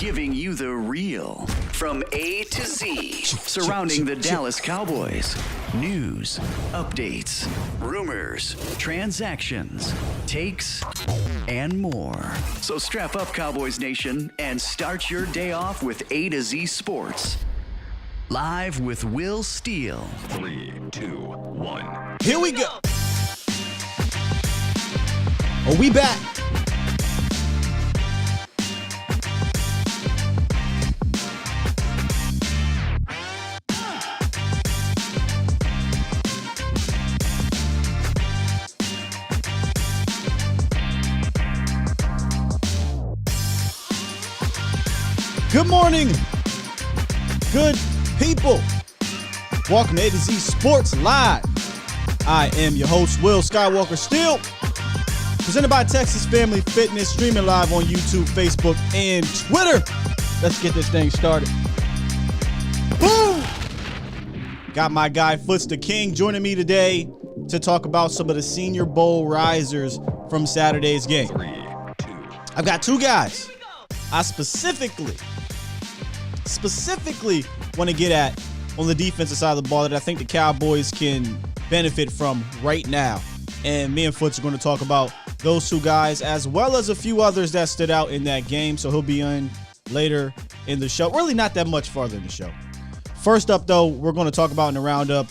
giving you the real from A to Z surrounding the Dallas Cowboys. News, updates, rumors, transactions, takes, and more. So strap up, Cowboys Nation, and start your day off with A to Z Sports. Live with Will Steele. 3, 2, 1. Here we go. Are we back? Good morning, good people. Welcome to A to Z Sports Live. I am your host, Will Skywalker Steele. Presented by Texas Family Fitness, streaming live on YouTube, Facebook, and Twitter. Let's get this thing started. Boom! Got my guy, Foots the King, joining me today to talk about some of the Senior Bowl risers from Saturday's game. 3, 2. I've got two guys I specifically want to get at on the defensive side of the ball that I think the Cowboys can benefit from right now. And me and Foots are going to talk about those two guys as well as a few others that stood out in that game. So he'll be on later in the show. Really not that much farther in the show. First up, though, we're going to talk about in the roundup.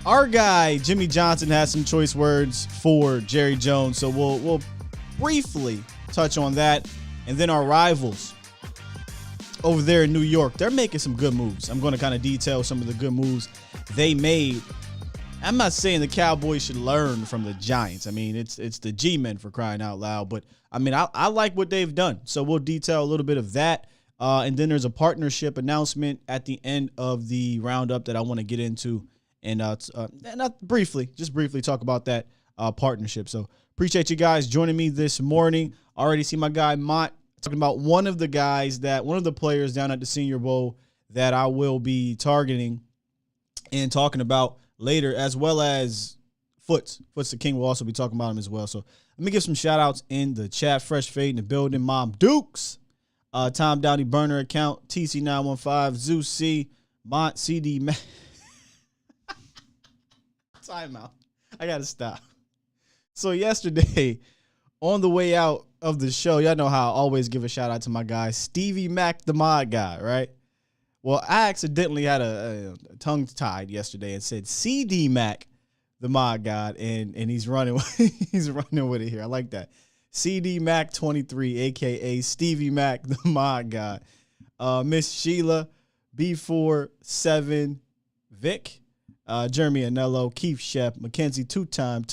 Our guy, Jimmy Johnson, has some choice words for Jerry Jones. So we'll briefly touch on that. And then our rivals over there in New York, they're making some good moves. I'm going to kind of detail some of the good moves they made. I'm not saying the Cowboys should learn from the Giants. I mean, it's the G-men for crying out loud. But, I mean, I like what they've done. So we'll detail a little bit of that. And then there's a partnership announcement at the end of the roundup that I want to get into. And not briefly, just briefly talk about that partnership. So appreciate you guys joining me this morning. Already see my guy Mott talking about one of the players down at the Senior Bowl that I will be targeting and talking about later, as well as Foots the King will also be talking about him as well. So let me give some shout outs in the chat. Fresh Fade in the building. Mom Dukes, Tom Downey Burner account, TC915, Zeus C, Mont CD Mac. Time out. I gotta stop. So yesterday, on the way out of the show, y'all know how I always give a shout out to my guy, Stevie Mac, the mod guy, right? Well, I accidentally had a tongue tied yesterday and said CD Mac, the mod god, and he's running he's running with it here. I like that. CD Mac 23, aka Stevie Mac, the mod god. Miss Sheila, B47 Vic, Jeremy Anello, Keith Shep, Mackenzie two-time,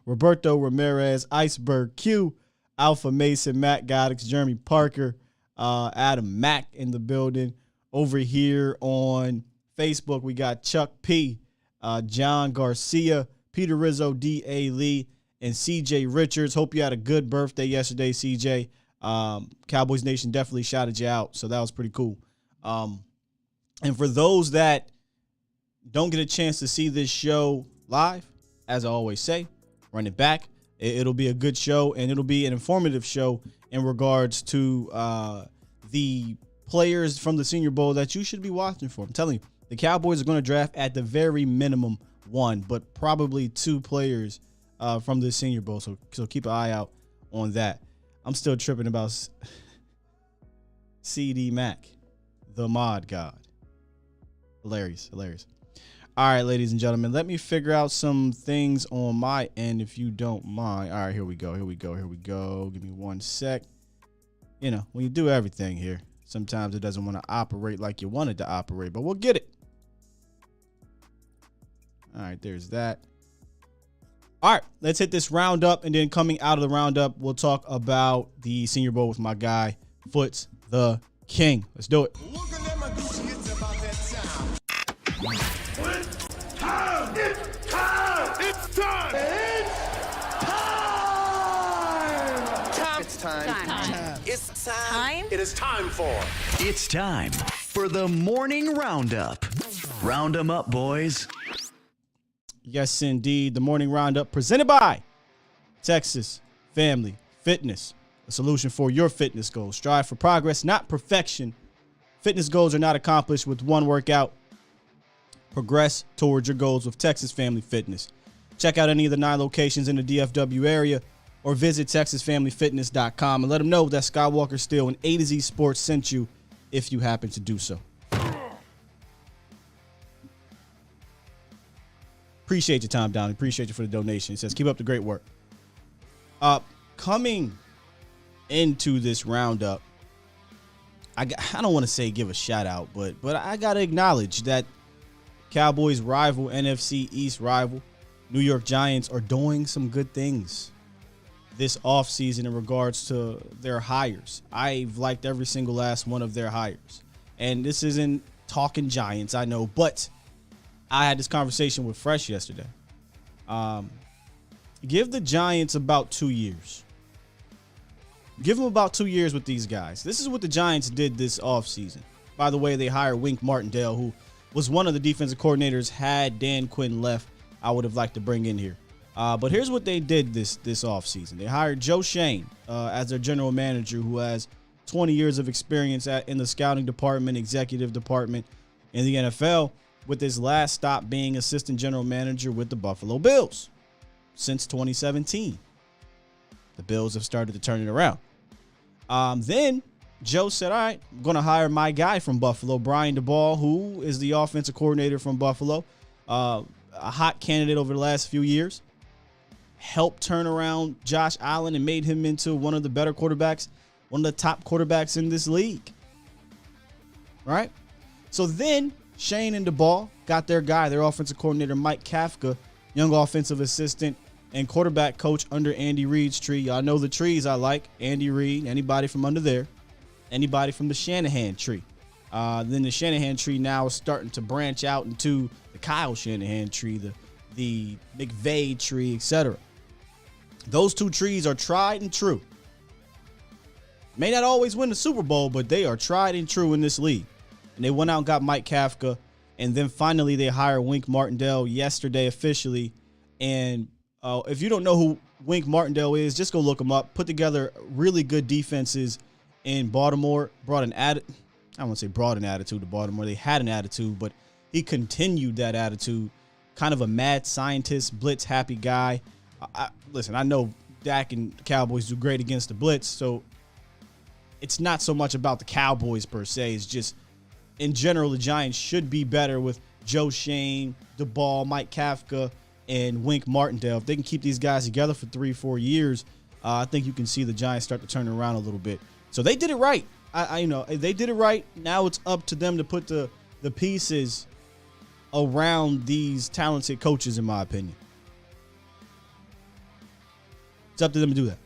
Roberto Ramirez, Iceberg Q, Alpha Mason, Matt Goddix, Jeremy Parker, Adam Mack in the building. Over here on Facebook, we got Chuck P, John Garcia, Peter Rizzo, D.A. Lee, and C.J. Richards. Hope you had a good birthday yesterday, C.J. Cowboys Nation definitely shouted you out, so that was pretty cool. And for those that don't get a chance to see this show live, as I always say, run it back. It'll be a good show, and it'll be an informative show in regards to the players from the Senior Bowl that you should be watching for. I'm telling you, the Cowboys are going to draft at the very minimum one, but probably two players from the Senior Bowl. So keep an eye out on that. I'm still tripping about CD Mac, the mod god. Hilarious. All right, ladies and gentlemen, let me figure out some things on my end if you don't mind. All right, here we go. Give me 1 sec. You know, when you do everything here, sometimes it doesn't want to operate like you want it to operate, but we'll get it. All right, there's that. All right, let's hit this roundup, and then coming out of the roundup, we'll talk about the Senior Bowl with my guy, Foots the King. Let's do it. It's time for the morning roundup. Round 'em up, boys. Yes, indeed. The morning roundup presented by Texas Family Fitness. a solution for your fitness goals. Strive for progress, not perfection. Fitness goals are not accomplished with one workout. Progress towards your goals with Texas Family Fitness. Check out any of the 9 locations in the DFW area or visit TexasFamilyFitness.com and let them know that Skywalker Steel and A to Z Sports sent you if you happen to do so. Appreciate your time, Donnie. Appreciate you for the donation. It says, keep up the great work. Coming into this roundup, I don't want to say give a shout out, but I got to acknowledge that Cowboys rival, NFC East rival, New York Giants are doing some good things this offseason in regards to their hires. I've liked every single last one of their hires. And this isn't talking Giants, I know, but I had this conversation with Fresh yesterday. Give the Giants about 2 years. Give them about 2 years with these guys. This is what the Giants did this offseason. By the way, they hired Wink Martindale, who was one of the defensive coordinators had Dan Quinn left. I would have liked to bring in here. But here's what they did this offseason. They hired Joe Shane as their general manager, who has 20 years of experience in the scouting department, executive department in the NFL, with his last stop being assistant general manager with the Buffalo Bills since 2017. The Bills have started to turn it around. Then Joe said, all right, I'm going to hire my guy from Buffalo, Brian DeBall, who is the offensive coordinator from Buffalo. A hot candidate over the last few years. Helped turn around Josh Allen and made him into one of the better quarterbacks, one of the top quarterbacks in this league. Right? So then Shane and DeBall got their guy, their offensive coordinator, Mike Kafka, young offensive assistant and quarterback coach under Andy Reid's tree. Y'all know the trees I like. Andy Reid, anybody from under there, anybody from the Shanahan tree. Then the Shanahan tree now is starting to branch out into the Kyle Shanahan tree, the McVay tree, etc. Those two trees are tried and true. May not always win the Super Bowl, but they are tried and true in this league. And they went out and got Mike Kafka, and then finally they hired Wink Martindale yesterday officially. And if you don't know who Wink Martindale is, just go look him up. Put together really good defenses in Baltimore. Brought an attitude to Baltimore. They had an attitude, but he continued that attitude. Kind of a mad scientist, blitz happy guy. Listen, I know Dak and the Cowboys do great against the blitz, so it's not so much about the Cowboys per se. It's just, in general, the Giants should be better with Joe Shane, DeBall, Mike Kafka, and Wink Martindale. If they can keep these guys together for 3-4 years, I think you can see the Giants start to turn around a little bit. So they did it right. They did it right. Now it's up to them to put the pieces around these talented coaches, in my opinion. It's up to them to do that.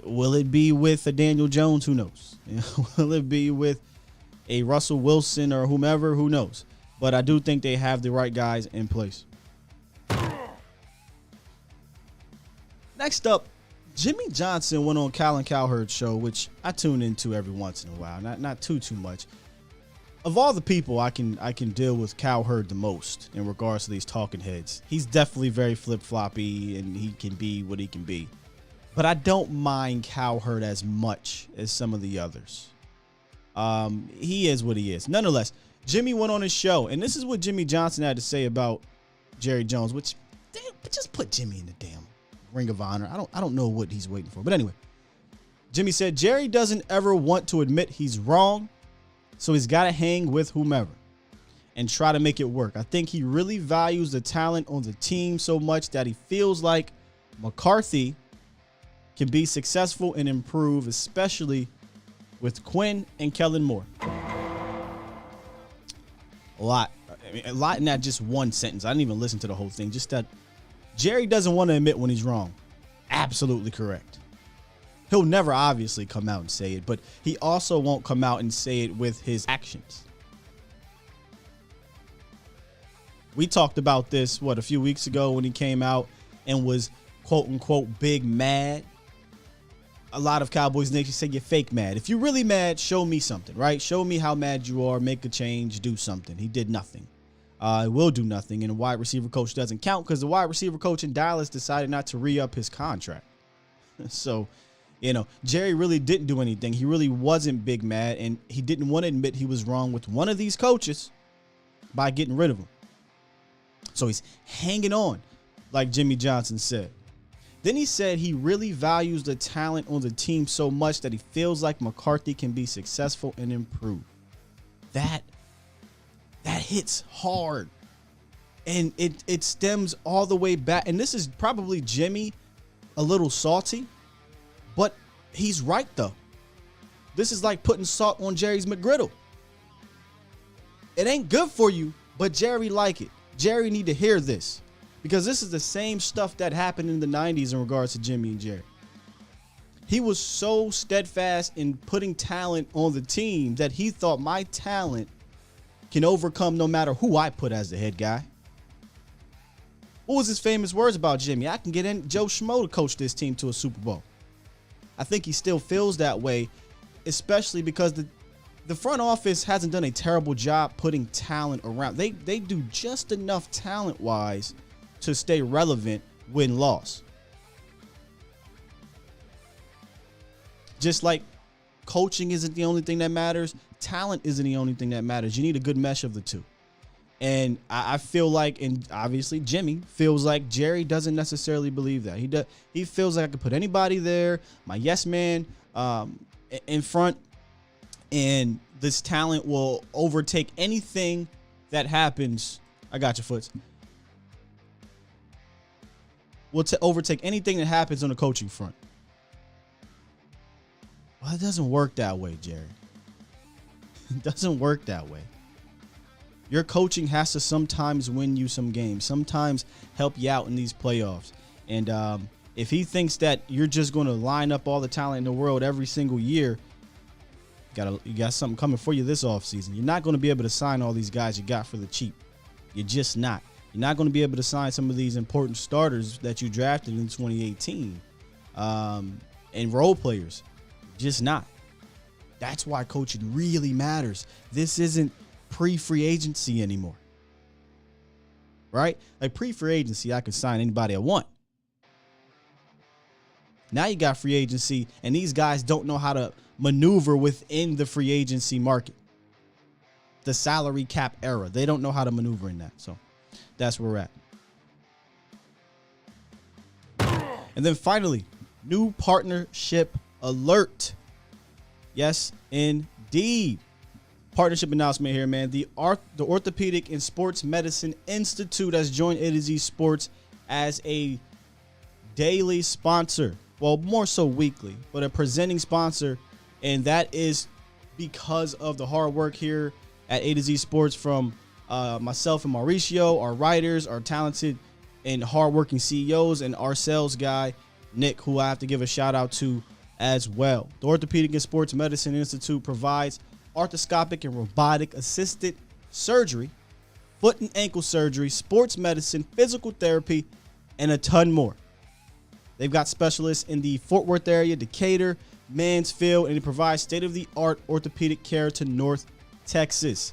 Will it be with a Daniel Jones? Who knows? Will it be with a Russell Wilson or whomever? Who knows? But I do think they have the right guys in place. Next up, Jimmy Johnson went on Colin Cowherd's show, which I tune into every once in a while. Not too much. Of all the people I can deal with Cowherd the most in regards to these talking heads. He's definitely very flip-floppy, and he can be what he can be. But I don't mind Cowherd as much as some of the others. He is what he is. Nonetheless, Jimmy went on his show, and this is what Jimmy Johnson had to say about Jerry Jones, which, just put Jimmy in the damn Ring of Honor. I don't know what he's waiting for. But anyway, Jimmy said, Jerry doesn't ever want to admit he's wrong, so he's got to hang with whomever and try to make it work. I think he really values the talent on the team so much that he feels like McCarthy can be successful and improve, especially with Quinn and Kellen Moore. A lot in that just one sentence. I didn't even listen to the whole thing. Just that Jerry doesn't want to admit when he's wrong. Absolutely correct. He'll never obviously come out and say it, but he also won't come out and say it with his actions. We talked about this, a few weeks ago when he came out and was quote unquote big mad. A lot of Cowboys Nation say you're fake mad. If you're really mad, show me something, right? Show me how mad you are, make a change, do something. He did nothing. Will do nothing, and the wide receiver coach doesn't count because the wide receiver coach in Dallas decided not to re-up his contract. So, Jerry really didn't do anything. He really wasn't big mad, and he didn't want to admit he was wrong with one of these coaches by getting rid of him. So he's hanging on, like Jimmy Johnson said. Then he said he really values the talent on the team so much that he feels like McCarthy can be successful and improve. That hits hard. And it stems all the way back. And this is probably Jimmy a little salty, but he's right, though. This is like putting salt on Jerry's McGriddle. It ain't good for you, but Jerry like it. Jerry need to hear this. Because this is the same stuff that happened in the 90s in regards to Jimmy and Jerry. He was so steadfast in putting talent on the team that he thought my talent can overcome no matter who I put as the head guy. What was his famous words about Jimmy? I can get in Joe Schmo to coach this team to a Super Bowl. I think he still feels that way, especially because the front office hasn't done a terrible job putting talent around. They do just enough talent-wise to stay relevant win-loss. Just like coaching isn't the only thing that matters, talent isn't the only thing that matters. You need a good mesh of the two. And I feel like, and obviously Jimmy feels like Jerry doesn't necessarily believe that. He feels like I could put anybody there, my yes man, in front, and this talent will overtake anything that happens. I got your Foots. Will overtake anything that happens on the coaching front. Well, it doesn't work that way, Jerry. It doesn't work that way. Your coaching has to sometimes win you some games, sometimes help you out in these playoffs. And if he thinks that you're just going to line up all the talent in the world every single year, you got something coming for you this offseason. You're not going to be able to sign all these guys you got for the cheap. You're just not. You're not going to be able to sign some of these important starters that you drafted in 2018 and role players. Just not. That's why coaching really matters. This isn't pre-free agency anymore. Right? Like pre-free agency, I could sign anybody I want. Now you got free agency, and these guys don't know how to maneuver within the free agency market. The salary cap era. They don't know how to maneuver in that. So that's where we're at. And then finally, new partnership alert. Yes, indeed. Partnership announcement here, man. The Orthopedic and Sports Medicine Institute has joined A to Z Sports as a daily sponsor. Well, more so weekly, but a presenting sponsor. And that is because of the hard work here at A to Z Sports from myself and Mauricio, our writers, our talented and hardworking CEOs, and our sales guy, Nick, who I have to give a shout out to as well. The Orthopedic and Sports Medicine Institute provides arthroscopic and robotic assisted surgery, foot and ankle surgery, sports medicine, physical therapy, and a ton more. They've got specialists in the Fort Worth area, Decatur, Mansfield, and it provides state-of-the-art orthopedic care to North Texas.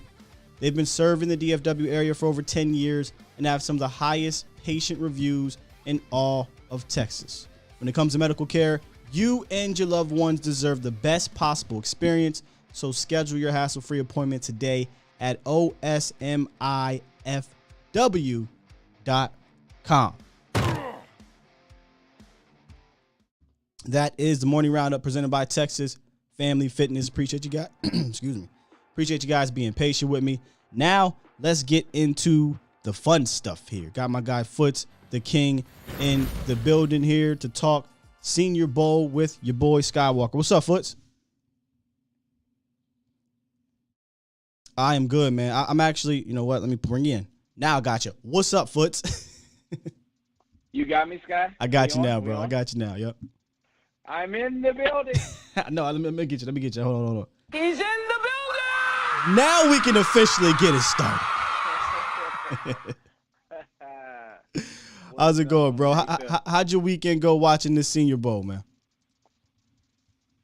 They've been serving the DFW area for over 10 years and have some of the highest patient reviews in all of Texas. When it comes to medical care, you and your loved ones deserve the best possible experience. So schedule your hassle-free appointment today at osmifw.com. That is the morning roundup presented by Texas Family Fitness. Appreciate you guys. Excuse me. Appreciate you guys being patient with me. Now let's get into the fun stuff here. Got my guy Foots, the king, in the building here to talk Senior Bowl with your boy Skywalker. What's up, Foots? I am good, man. I'm actually, you know what? Let me bring you in. Now I got you. What's up, Foots? You got me, Sky? I got you now, bro. I got you now. Yep. I'm in the building. No, let me get you. Let me get you. Hold on. He's in the building. Now we can officially get it started. How's it going, bro? How'd your weekend go watching this Senior Bowl, man?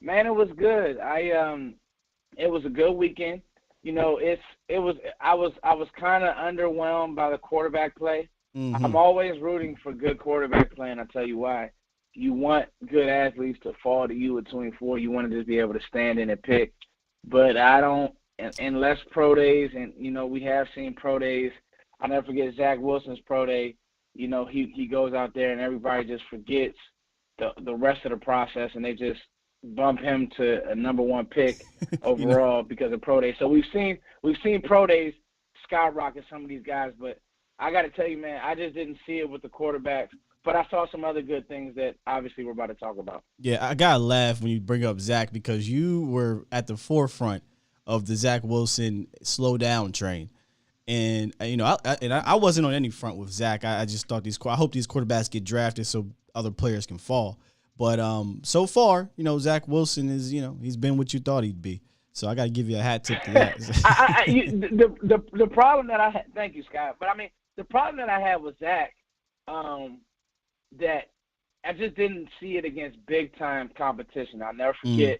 Man, it was good. It was a good weekend. You know, I was kind of underwhelmed by the quarterback play. Mm-hmm. I'm always rooting for good quarterback play, and I'll tell you why. you want good athletes to fall to you at 24. You want to just be able to stand in and pick. But I don't, unless pro days, and, we have seen pro days. I'll never forget Zach Wilson's pro day. He goes out there and everybody just forgets the rest of the process, and they just bump him to a number one pick overall because of pro days. So we've seen pro days skyrocket some of these guys, but I got to tell you, man, I just didn't see it with the quarterbacks. But I saw some other good things that obviously we're about to talk about. Yeah, I got to laugh when you bring up Zach because you were at the forefront of the Zach Wilson slow down train. And, I wasn't on any front with Zach. I just thought I hope these quarterbacks get drafted so other players can fall. But so far, Zach Wilson is, he's been what you thought he'd be. So I got to give you a hat tip to that. The problem that I had, thank you, Scott. But, the problem that I had with Zach, that I just didn't see it against big-time competition. I'll never forget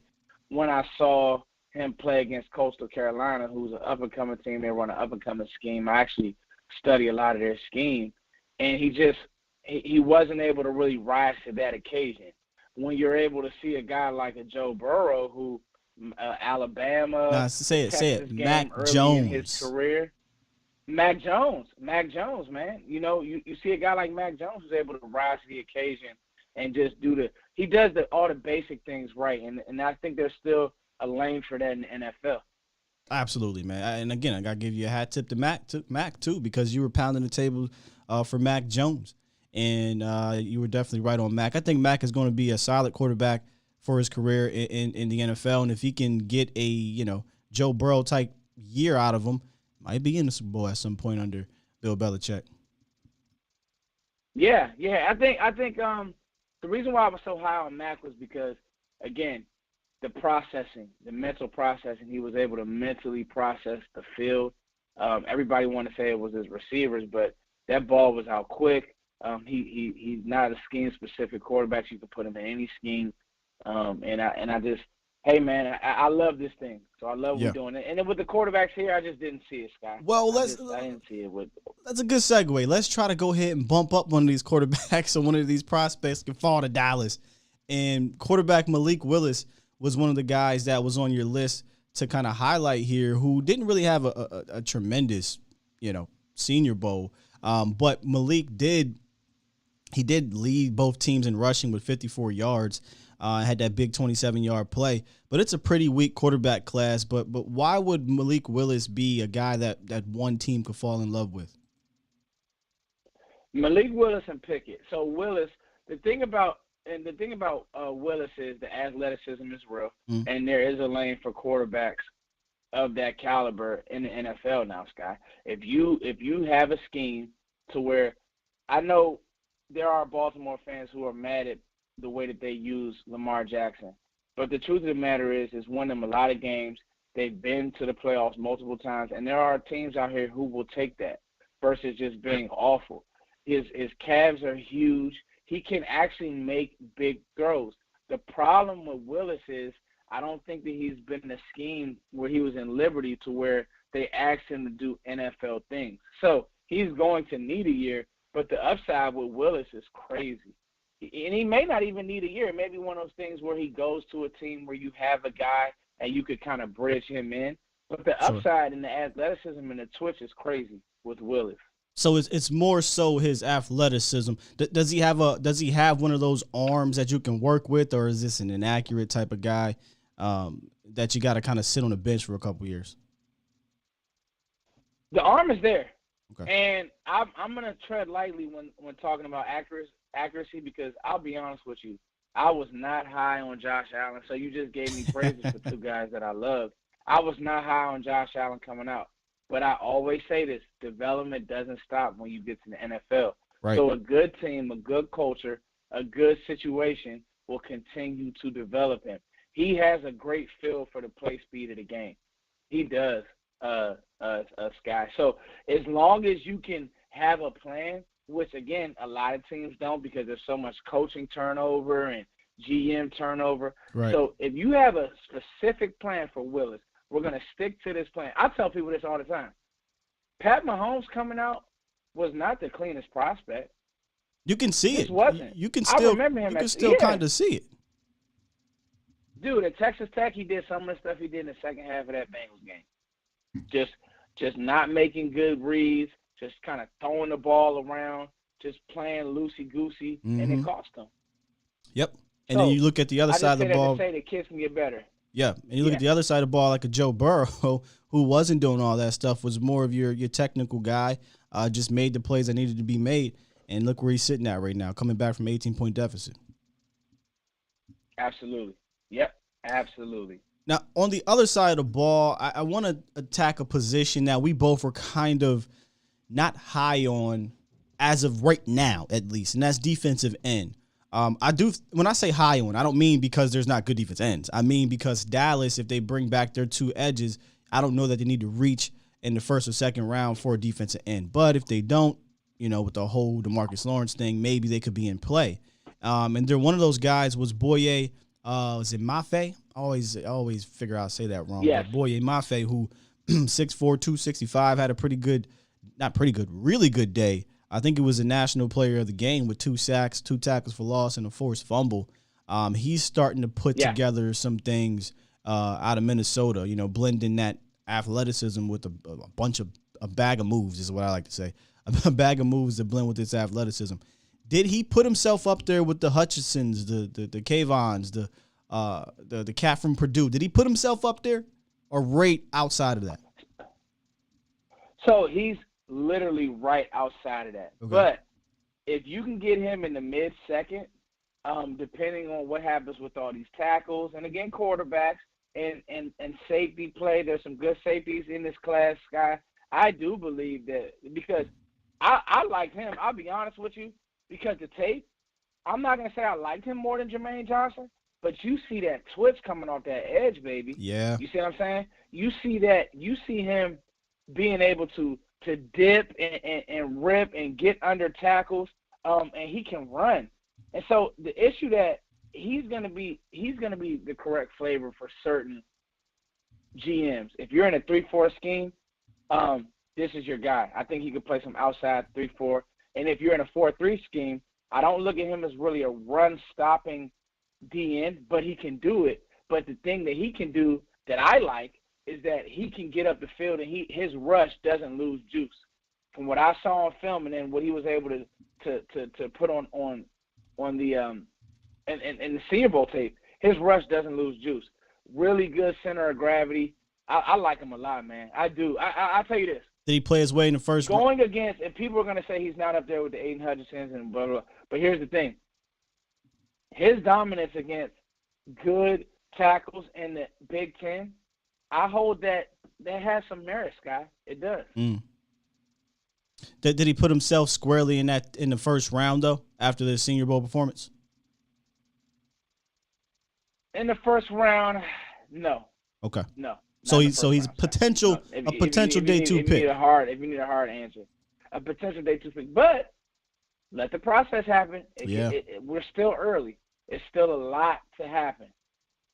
when I saw him play against Coastal Carolina, who's an up-and-coming team. They run an up-and-coming scheme. I actually study a lot of their scheme. And he wasn't able to really rise to that occasion. When you're able to see a guy like a Joe Burrow who Alabama, say it. Mac Jones in his career. Mac Jones, man. You see a guy like Mac Jones who's able to rise to the occasion and just he does all the basic things right. And I think there's still a lane for that in the NFL. Absolutely, man. And again, I got to give you a hat tip to Mac too, because you were pounding the table for Mac Jones. And you were definitely right on Mac. I think Mac is going to be a solid quarterback for his career in the NFL. And if he can get a, Joe Burrow type year out of him, might be in the Super Bowl at some point under Bill Belichick. Yeah. I think the reason why I was so high on Mac was because, again, the mental processing, he was able to mentally process the field. Everybody wanted to say it was his receivers, but that ball was out quick. He's not a scheme-specific quarterback. You can put him in any scheme. And I just, hey, man, I love this thing. So I love what we're doing. And then with the quarterbacks here, I just didn't see it, Scott. Well, I didn't see it. That's a good segue. Let's try to go ahead and bump up one of these quarterbacks so one of these prospects can fall to Dallas. And quarterback Malik Willis was one of the guys that was on your list to kind of highlight here, who didn't really have a tremendous, Senior Bowl. But Malik did lead both teams in rushing with 54 yards. Had that big 27-yard play. But it's a pretty weak quarterback class. But why would Malik Willis be a guy that one team could fall in love with? Malik Willis and Pickett. So Willis, the thing about Willis is the athleticism is real, and there is a lane for quarterbacks of that caliber in the NFL now, Sky. If you have a scheme to where, I know there are Baltimore fans who are mad at the way that they use Lamar Jackson, but the truth of the matter is won them a lot of games. They've been to the playoffs multiple times, and there are teams out here who will take that versus just being awful. His calves are huge. He can actually make big throws. The problem with Willis is I don't think that he's been in a scheme where he was in Liberty to where they asked him to do NFL things. So he's going to need a year, but the upside with Willis is crazy. And he may not even need a year. It may be one of those things where he goes to a team where you have a guy and you could kind of bridge him in. But the upside and the athleticism and the twitch is crazy with Willis. So it's more so his athleticism. Does he have one of those arms that you can work with, or is this an inaccurate type of guy that you got to kind of sit on the bench for a couple years? The arm is there, okay. And I'm gonna tread lightly when talking about accuracy because I'll be honest with you, I was not high on Josh Allen. So you just gave me praises for two guys that I love. I was not high on Josh Allen coming out. But I always say this, development doesn't stop when you get to the NFL. Right. So a good team, a good culture, a good situation will continue to develop him. He has a great feel for the play speed of the game. He does, Sky. So as long as you can have a plan, which, again, a lot of teams don't because there's so much coaching turnover and GM turnover. Right. So if you have a specific plan for Willis, we're going to stick to this plan. I tell people this all the time. Pat Mahomes coming out was not the cleanest prospect. You can see This it. wasn't. You can I still, remember him you can at- still yeah. kind of see it. Dude, at Texas Tech, he did some of the stuff he did in the second half of that Bengals game. Just not making good reads, just kind of throwing the ball around, just playing loosey-goosey, and it cost him. Yep. And then you look at the other side of the ball. I just say that to say the kids can get better. Yeah, and you look at the other side of the ball, like a Joe Burrow, who wasn't doing all that stuff, was more of your technical guy, just made the plays that needed to be made, and look where he's sitting at right now, coming back from 18-point deficit. Absolutely. Yep, absolutely. Now, on the other side of the ball, I want to attack a position that we both were kind of not high on as of right now, at least, and that's defensive end. When I say high on, I don't mean because there's not good defense ends. I mean because Dallas, if they bring back their two edges, I don't know that they need to reach in the first or second round for a defensive end. But if they don't, with the whole DeMarcus Lawrence thing, maybe they could be in play. And they're one of those guys was Boye. Was it Mafe? I always figure out say that wrong. Yes. But Boye Mafe, who 6'4", 265, had a really good day. I think it was a national player of the game with 2 sacks, 2 tackles for loss, and a forced fumble. He's starting to put together some things out of Minnesota, blending that athleticism with a bag of moves is what I like to say. A bag of moves to blend with this athleticism. Did he put himself up there with the Hutchinsons, the Cavans, the cat from Purdue? Did he put himself up there or right outside of that? So he's literally right outside of that. Okay. But if you can get him in the mid-second, depending on what happens with all these tackles, and again, quarterbacks and safety play, there's some good safeties in this class, Sky. I do believe that because I like him. I'll be honest with you, because the tape, I'm not going to say I liked him more than Jermaine Johnson, but you see that twitch coming off that edge, baby. Yeah. You see what I'm saying? You see him being able to dip and rip and get under tackles, and he can run. And so the issue that he's gonna be the correct flavor for certain GMs. If you're in a 3-4 scheme, this is your guy. I think he could play some outside 3-4. And if you're in a 4-3 scheme, I don't look at him as really a run-stopping DN, but he can do it. But the thing that he can do that I like is that he can get up the field and his rush doesn't lose juice. From what I saw on film and then what he was able to put on the and the Senior Bowl tape, his rush doesn't lose juice. Really good center of gravity. I like him a lot, man. I do. I'll tell you this. Did he play his way in the first? Going against, and people are going to say he's not up there with the Aiden Hutchinsons and blah, blah, blah. But here's the thing. His dominance against good tackles in the Big Ten, I hold that has some merit, Sky. It does. Did he put himself squarely in the first round, though, after the Senior Bowl performance? In the first round, no. Okay. No. So he's potential day 2 pick. If you need a hard answer, a potential day 2 pick. But let the process happen. We're still early. It's still a lot to happen.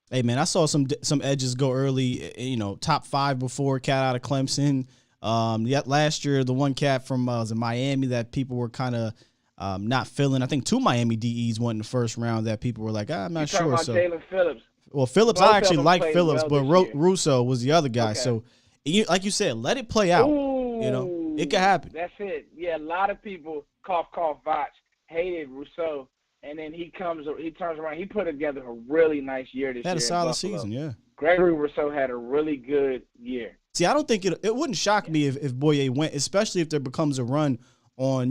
Hey man, I saw some edges go early. Top 5 before cat out of Clemson. Last year the one cat from was in Miami that people were kind of not feeling. I think 2 Miami DEs went in the first round that people were like, I'm not sure. You're talking about Jalen Phillips. Well, Phillips, I actually like Phillips, well but Russo was the other guy. Okay. So, like you said, let it play out. Ooh, it could happen. That's it. Yeah, a lot of people, cough, Vach, hated Rousseau, and then he turns around. He put together a really nice year this year. Had a solid season, yeah. Gregory Rousseau had a really good year. See, I don't think it wouldn't shock me if Boye went, especially if there becomes a run on,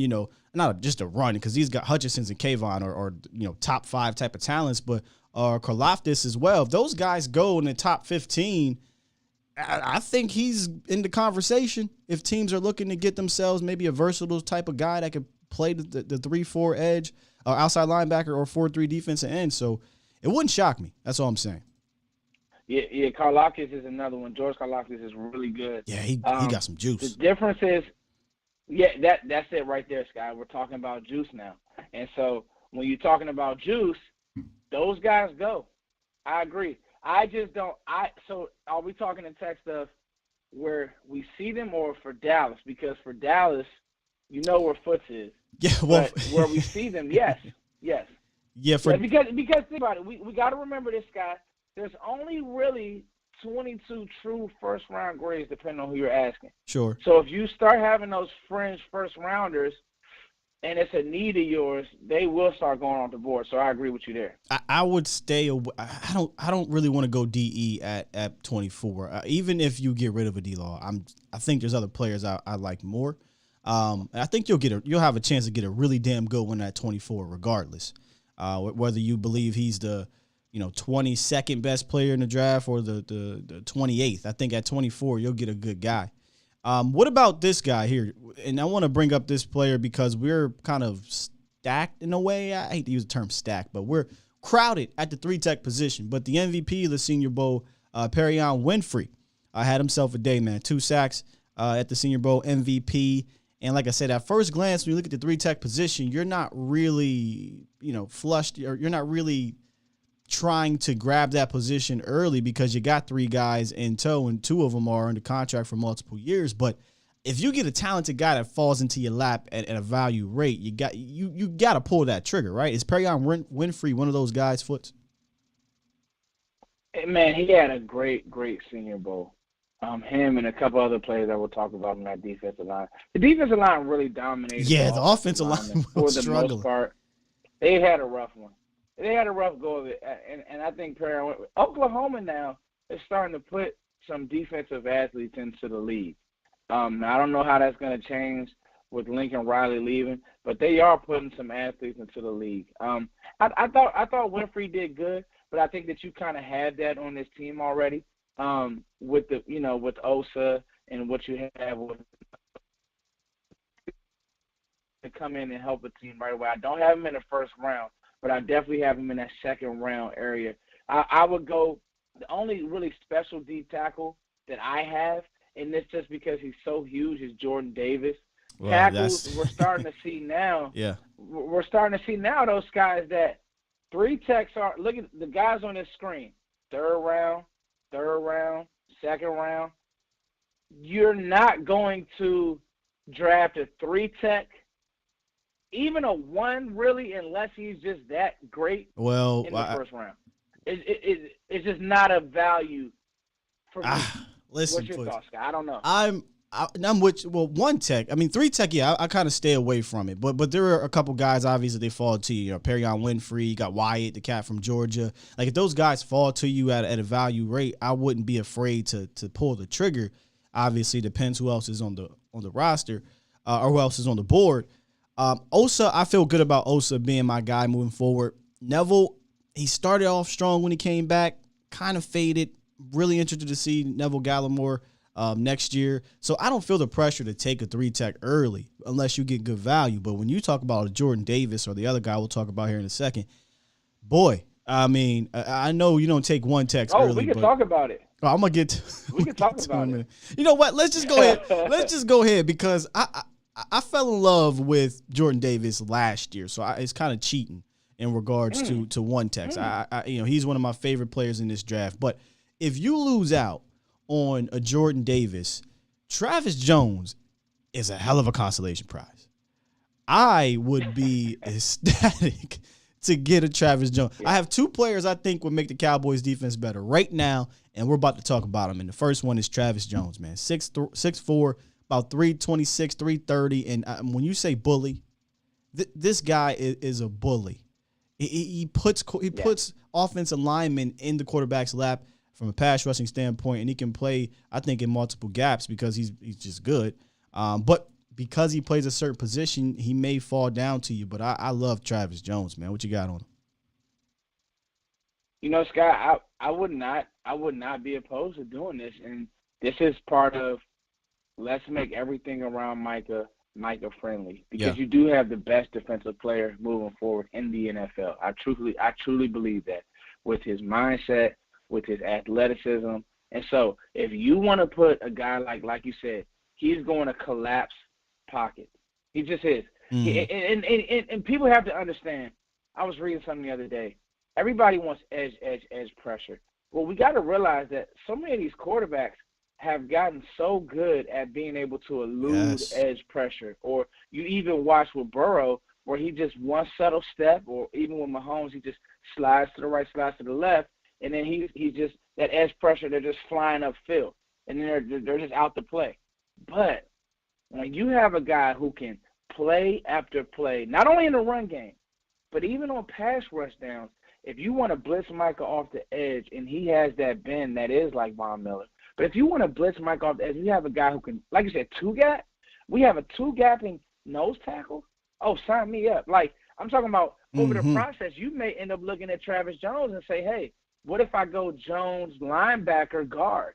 not just a run, because he's got Hutchinsons and Kavanagh or top 5 type of talents, but Karlaftis as well. If those guys go in the top 15, I think he's in the conversation. If teams are looking to get themselves maybe a versatile type of guy that could play the 3-4 edge, or outside linebacker, or 4-3 defensive end. So it wouldn't shock me. That's all I'm saying. Yeah. Karlaftis is another one. George Karlaftis is really good. Yeah, he got some juice. The difference is, that's it right there, Sky. We're talking about juice now. And so when you're talking about juice, those guys go. I agree. I just don't. So are we talking in text of where we see them or for Dallas? Because for Dallas, You know where Foots is. Yeah, well, But where we see them, yes. yeah, Because think about it. We got to remember this guy. There's only really 22 true first-round grades, depending on who you're asking. Sure. So if you start having those fringe first-rounders, and it's a need of yours, they will start going off the board. So I agree with you there. I would stay away. I don't really want to go DE at 24. Even if you get rid of a D-Law, I think there's other players I like more. I think you'll have a chance to get a really damn good one at 24, regardless. Whether you believe he's the 22nd best player in the draft or the 28th. I think at 24 you'll get a good guy. What about this guy here? And I want to bring up this player because we're kind of stacked in a way. I hate to use the term stacked, but we're crowded at the 3-tech position. But the MVP of the Senior Bowl, Perion Winfrey, had himself a day, man. 2 sacks at the Senior Bowl, MVP. And like I said, at first glance, when you look at the 3-tech position, you're not really, flushed, or you're not really trying to grab that position early because you got 3 guys in tow and 2 of them are under contract for multiple years. But if you get a talented guy that falls into your lap at a value rate, you got to pull that trigger, right? Is Perion Winfrey one of those guys, Foots? Man, he had a great Senior Bowl. Him and a couple other players that we'll talk about in that defensive line. The defensive line really dominated. Yeah, the offensive line for the struggling. most part. They had a rough one. They had a rough go of it, and I think Oklahoma now is starting to put some defensive athletes into the league. I don't know how that's going to change with Lincoln Riley leaving, but they are putting some athletes into the league. I thought Winfrey did good, but I think that you kind of had that on this team already. With with Osa and what you have with to come in and help a team right away. I don't have him in the first round, but I definitely have him in that second round area. I would go the only really special D tackle that I have, and this just because he's so huge, is Jordan Davis. Well, Tackles we're starting to see now. Yeah, we're starting to see now those guys that 3-techs are. Look at the guys on this screen. Third round, second round. You're not going to draft a 3-tech, even a 1 really, unless he's just that great in the first round. It's just not a value for me. Listen, what's your thoughts, Scott? I don't know. I'm with 1-tech. I mean, 3-tech, yeah, I kind of stay away from it. But there are a couple guys, obviously, they fall to you. Perion Winfrey, you got Wyatt, the cat from Georgia. Like, if those guys fall to you at a value rate, I wouldn't be afraid to pull the trigger. Obviously, depends who else is on the roster or who else is on the board. Osa, I feel good about Osa being my guy moving forward. Neville, he started off strong when he came back, kind of faded. Really interested to see Neville Gallimore next year. So I don't feel the pressure to take a 3-tech early unless you get good value. But when you talk about a Jordan Davis or the other guy we'll talk about here in a second, boy, I mean, I know you don't take 1-techs early. We can talk about it. I'm going to get to We can talk about it. You know what? Let's just go ahead. Let's just go ahead because I fell in love with Jordan Davis last year. So it's kind of cheating in regards to 1-techs. He's one of my favorite players in this draft. But if you lose out on a Jordan Davis, Travis Jones is a hell of a consolation prize. I would be ecstatic to get a Travis Jones. Yeah. I have 2 players I think would make the Cowboys defense better right now, and we're about to talk about them. And the first one is Travis Jones, man. 6'4", about 326, 330. And when you say bully, this guy is a bully. He puts offensive linemen in the quarterback's lap from a pass rushing standpoint, and he can play, I think, in multiple gaps because he's just good. But because he plays a certain position, he may fall down to you. But I love Travis Jones, man. What you got on him? Scott, I would not be opposed to doing this, and this is part of let's make everything around Micah friendly because you do have the best defensive player moving forward in the NFL. I truly believe that with his mindset, with his athleticism. And so if you want to put a guy like you said, he's going to collapse pocket. He just is. Mm-hmm. And people have to understand, I was reading something the other day. Everybody wants edge pressure. Well, we got to realize that so many of these quarterbacks, have gotten so good at being able to elude Yes. edge pressure. Or you even watch with Burrow where he just one subtle step, or even with Mahomes, he just slides to the right, slides to the left, and then he just that edge pressure, they're just flying upfield, and then they're just out to play. But when you have a guy who can play after play, not only in the run game, but even on pass rush downs, if you want to blitz Micah off the edge, and he has that bend that is like Von Miller, but if you want to blitz Micah off the edge, you have a guy who can, like you said, two-gap. We have a two-gapping nose tackle. Oh, sign me up. Like, I'm talking about over the process, you may end up looking at Travis Jones and say, hey, what if I go Jones linebacker guard?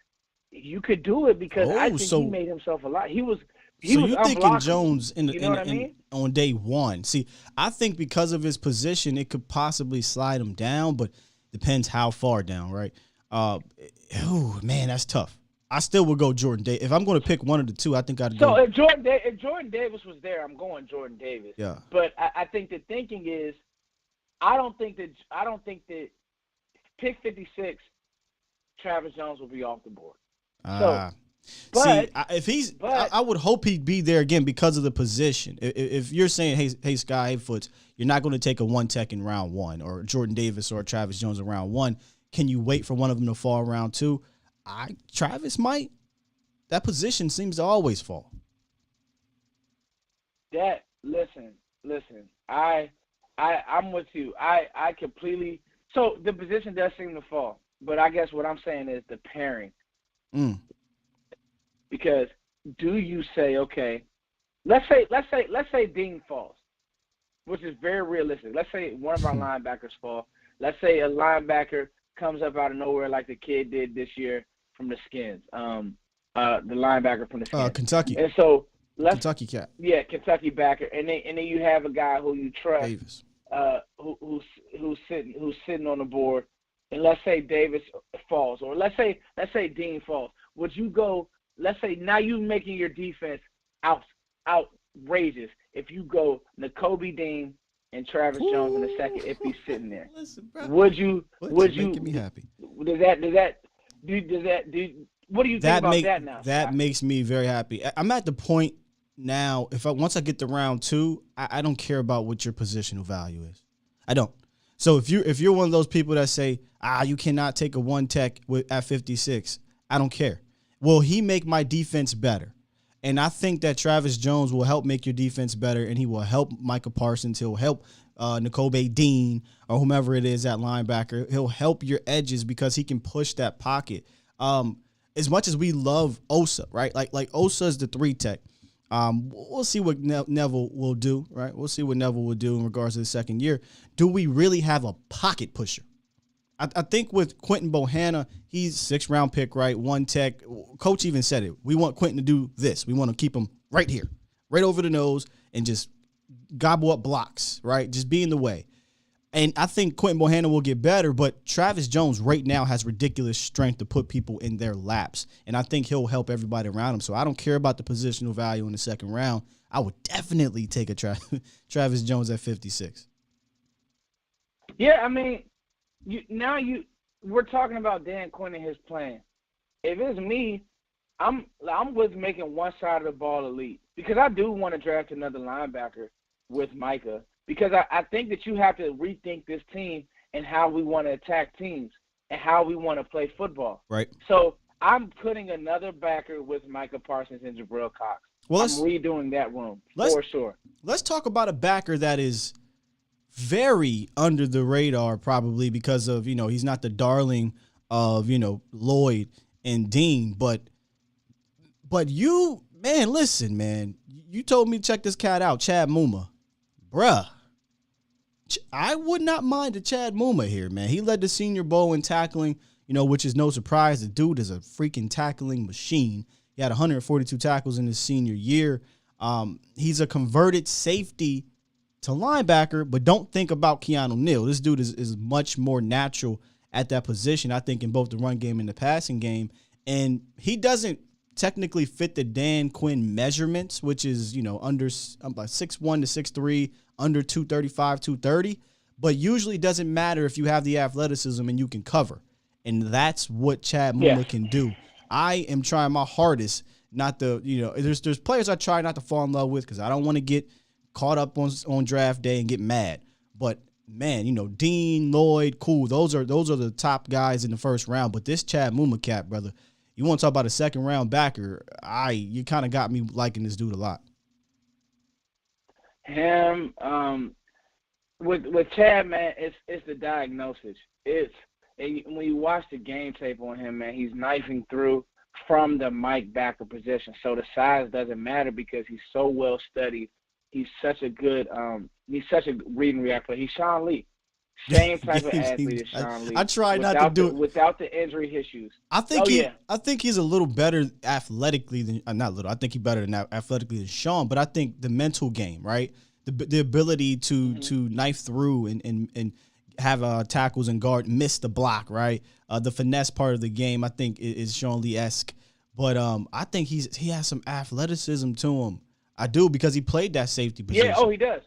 You could do it because I think he made himself a lot. He was you're thinking unblockable. Jones on day one. See, I think because of his position, it could possibly slide him down, but depends how far down, right? Oh, man, that's tough. I still would go Jordan Davis. If I'm going to pick one of the two, I think I'd go. So if Jordan Davis was there, I'm going Jordan Davis. Yeah. But I think the thinking is, I don't think that pick 56, Travis Jones will be off the board. I would hope he'd be there again because of the position. If you're saying, hey, Sky, hey, Foots, you're not going to take a one tech in round one, or Jordan Davis or Travis Jones in round one, can you wait for one of them to fall round two? Travis might. That position seems to always fall. Listen. I'm with you. I completely. So the position does seem to fall, but I guess what I'm saying is the pairing. Because do you say, okay, let's say Dean falls, which is very realistic. Let's say one of our linebackers fall. Let's say a linebacker comes up out of nowhere like the kid did this year from the Skins. The linebacker from the Skins. Kentucky. And so Kentucky cat. Yeah, Kentucky backer. And then you have a guy who you trust, Davis. who's sitting on the board. And let's say Davis falls, or let's say Dean falls. Would you go? Let's say now you're making your defense outrageous. If you go Nakobe Dean and Travis Jones in the second, if he's sitting there, listen, bro. would you? Making me happy. What do you think about that now? That makes me very happy. I'm at the point now. Once I get to round two, I don't care about what your positional value is. I don't. So if you're one of those people that say, you cannot take a one tech at 56, I don't care. Will he make my defense better? And I think that Travis Jones will help make your defense better, and he will help Micah Parsons. He'll help Nakobe Dean or whomever it is at linebacker. He'll help your edges because he can push that pocket. As much as we love Osa, right? Like Osa is the 3 tech. We'll see what Neville will do, right? We'll see what Neville will do in regards to the second year. Do we really have a pocket pusher? I think with Quentin Bohanna, he's 6th round pick, right? 1 tech. Coach even said it. We want Quentin to do this. We want to keep him right here, right over the nose, and just gobble up blocks, right? Just be in the way. And I think Quentin Bohanna will get better, but Travis Jones right now has ridiculous strength to put people in their laps. And I think he'll help everybody around him. So I don't care about the positional value in the second round. I would definitely take a Travis Jones at 56. Yeah, I mean, we're talking about Dan Quinn and his plan. If it's me, I'm with making one side of the ball elite, because I do want to draft another linebacker with Micah, because I think that you have to rethink this team and how we want to attack teams and how we want to play football. Right. So I'm putting another backer with Micah Parsons and Jabril Cox. I'm redoing that room for sure. Let's talk about a backer that is very under the radar, probably because of, he's not the darling of, Lloyd and Dean, but you, man, listen, man, you told me to check this cat out, Chad Muma. Bruh, I would not mind a Chad Muma here, man. He led the Senior Bowl in tackling, which is no surprise. The dude is a freaking tackling machine. He had 142 tackles in his senior year. He's a converted safety to linebacker, but don't think about Keanu Neal. This dude is much more natural at that position, I think, in both the run game and the passing game. And he doesn't technically fit the Dan Quinn measurements, which is, under about 6'1" to 6'3", under 235, 230. But usually doesn't matter if you have the athleticism and you can cover. And that's what Chad Muller can do. I am trying my hardest not to, there's players I try not to fall in love with because I don't want to get caught up on draft day and get mad. But man, Dean, Lloyd, cool. Those are the top guys in the first round. But this Chad Muma cat, brother, you want to talk about a second round backer? You kind of got me liking this dude a lot. Him, with Chad, man, it's the diagnosis. And when you watch the game tape on him, man, he's knifing through from the Mike backer position. So the size doesn't matter because he's so well studied. He's such a good he's such a read and react player. He's Sean Lee. Same type of athlete as Sean Lee. I try not to do it without the injury issues. I think he's a little better athletically than not little. I think he's better than athletically than Sean, but I think the mental game, right? The ability to knife through and have tackles and guard, miss the block, right? The finesse part of the game, I think, is Sean Lee-esque. But I think he has some athleticism to him. I do, because he played that safety position. Yeah, he does.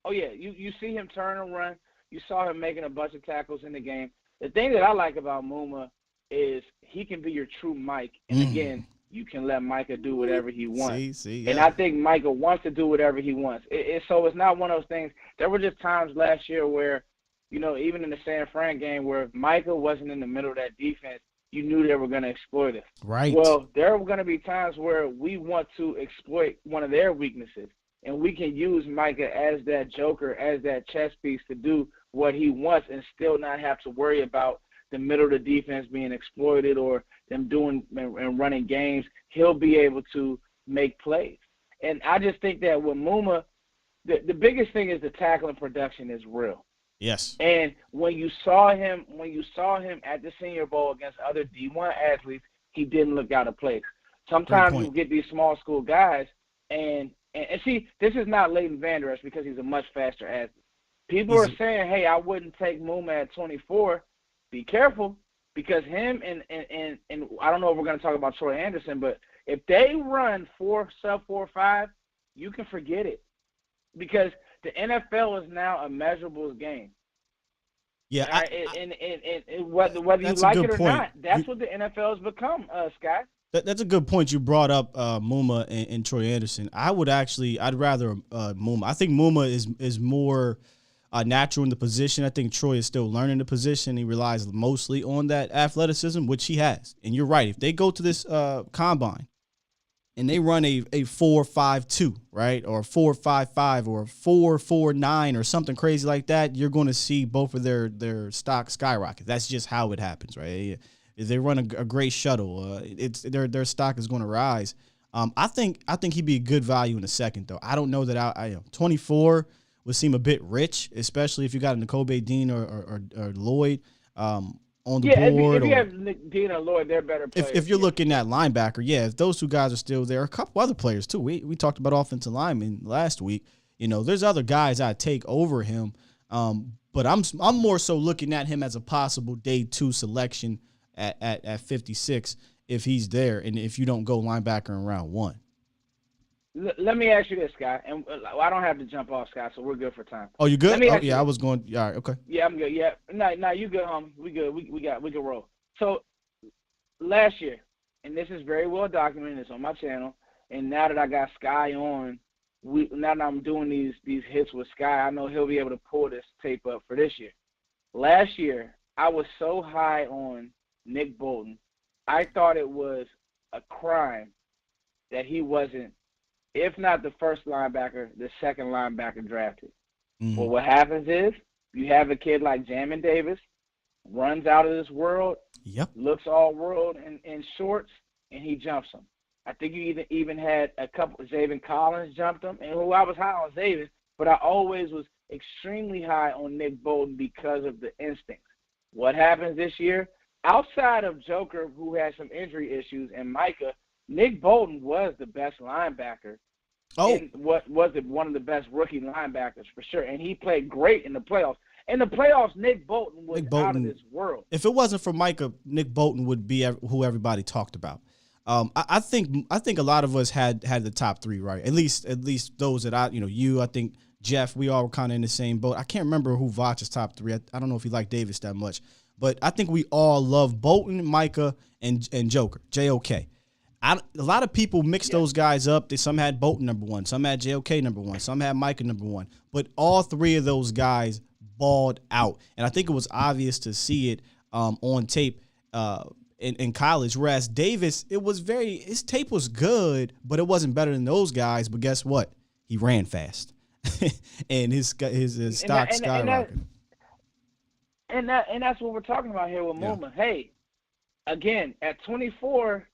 Oh, yeah, you see him turn and run. You saw him making a bunch of tackles in the game. The thing that I like about Muma is he can be your true Mike. And, again, you can let Micah do whatever he wants. Yeah. And I think Micah wants to do whatever he wants. So it's not one of those things. There were just times last year where, even in the San Fran game, where if Micah wasn't in the middle of that defense, you knew they were going to exploit it. Right. Well, there are going to be times where we want to exploit one of their weaknesses, and we can use Micah as that joker, as that chess piece to do what he wants and still not have to worry about the middle of the defense being exploited or them doing and running games. He'll be able to make plays. And I just think that with Muma, the biggest thing is the tackling production is real. Yes. And when you saw him at the Senior Bowl against other D1 athletes, he didn't look out of place. Sometimes you get these small school guys, and see, this is not Leighton Van Der Resch because he's a much faster athlete. People are saying, hey, I wouldn't take Muma at 24. Be careful, because him and I don't know if we're going to talk about Troy Anderson, but if they run sub 4.5, you can forget it, because the NFL is now a measurables game. Yeah, and whether you like it or not, that's what the NFL has become, Scott. That's a good point. You brought up Muma and Troy Anderson. I'd rather Muma. I think Muma is more natural in the position. I think Troy is still learning the position. He relies mostly on that athleticism, which he has. And you're right. If they go to this combine and they run a 4.52, right, or a 4.55 or a 4.49 or something crazy like that, you're going to see both of their stock skyrocket. That's just how it happens, right? If they run a great shuttle, their stock is going to rise. I think he'd be a good value in a second, though. I don't know that 24 would seem a bit rich, especially if you got a N'Kobe Dean or Lloyd on the board. If you have Dean or Lloyd, they're better players. If you're looking at linebacker, if those two guys are still there, a couple other players too. We talked about offensive linemen last week. There's other guys I'd take over him, but I'm more so looking at him as a possible day 2 selection at 56 if he's there, and if you don't go linebacker in round 1. Let me ask you this, Scott, and I don't have to jump off, Scott, so we're good for time. Oh, you good? I was going. All right, okay. Yeah, I'm good. Yeah, no, you good, homie. We good. We can roll. So last year, and this is very well documented. It's on my channel, and now that I got Sky on, now that I'm doing these hits with Sky, I know he'll be able to pull this tape up for this year. Last year, I was so high on Nick Bolton, I thought it was a crime that he wasn't, if not the first linebacker, the second linebacker drafted. Mm-hmm. Well, what happens is you have a kid like Jamin Davis, runs out of this world, looks all world in shorts, and he jumps him. I think you even had a couple, Zaven Collins jumped him, and I was high on Zaven, but I always was extremely high on Nick Bolton because of the instincts. What happens this year? Outside of Joker, who had some injury issues, and Micah, Nick Bolton was the best linebacker. And what was it? One of the best rookie linebackers for sure, and he played great in the playoffs. In the playoffs, Nick Bolton was out of this world. If it wasn't for Micah, Nick Bolton would be who everybody talked about. I think a lot of us had the top 3 right. At least those that I think Jeff, we all were kind of in the same boat. I can't remember who Vach's top 3. I don't know if he liked Davis that much. But I think we all love Bolton, Micah, and Joker, J-O-K. A lot of people mix those guys up. Some had Bolton number 1. Some had J-O-K number 1. Some had Micah number 1. But all 3 of those guys balled out. And I think it was obvious to see it on tape in college. Whereas Davis, his tape was good, but it wasn't better than those guys. But guess what? He ran fast. And his stock skyrocketed. And that's what we're talking about here with Muma. Hey, again, at 24,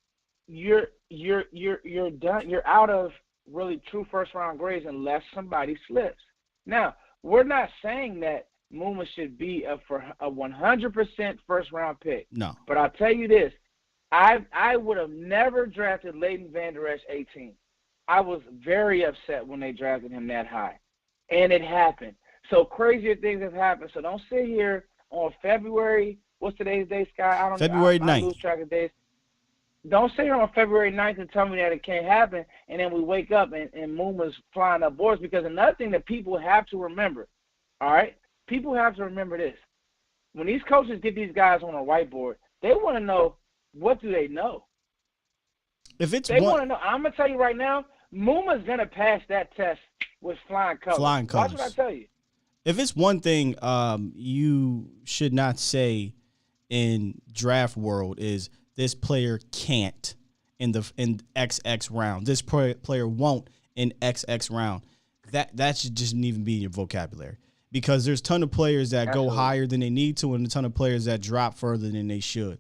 you're done. You're out of really true first round grades unless somebody slips. Now, we're not saying that Muma should be a 100% first round pick. No. But I'll tell you this, I would have never drafted Leighton Van Der Resch 18. I was very upset when they drafted him that high, and it happened. So crazier things have happened. So don't sit here on February. What's today's date, Sky? I don't know. February 9th. I lose track of days. Don't sit here on February 9th and tell me that it can't happen, and then we wake up and Muma's flying up boards. Because another thing that people have to remember, all right? People have to remember this. When these coaches get these guys on a whiteboard, they want to know, what do they know? They want to know. I'm going to tell you right now, Muma's going to pass that test with flying colors. Watch what I tell you. If it's one thing you should not say in draft world is this player can't in XX round. This player won't in XX round. That should just even be in your vocabulary, because there's a ton of players that go higher than they need to and a ton of players that drop further than they should.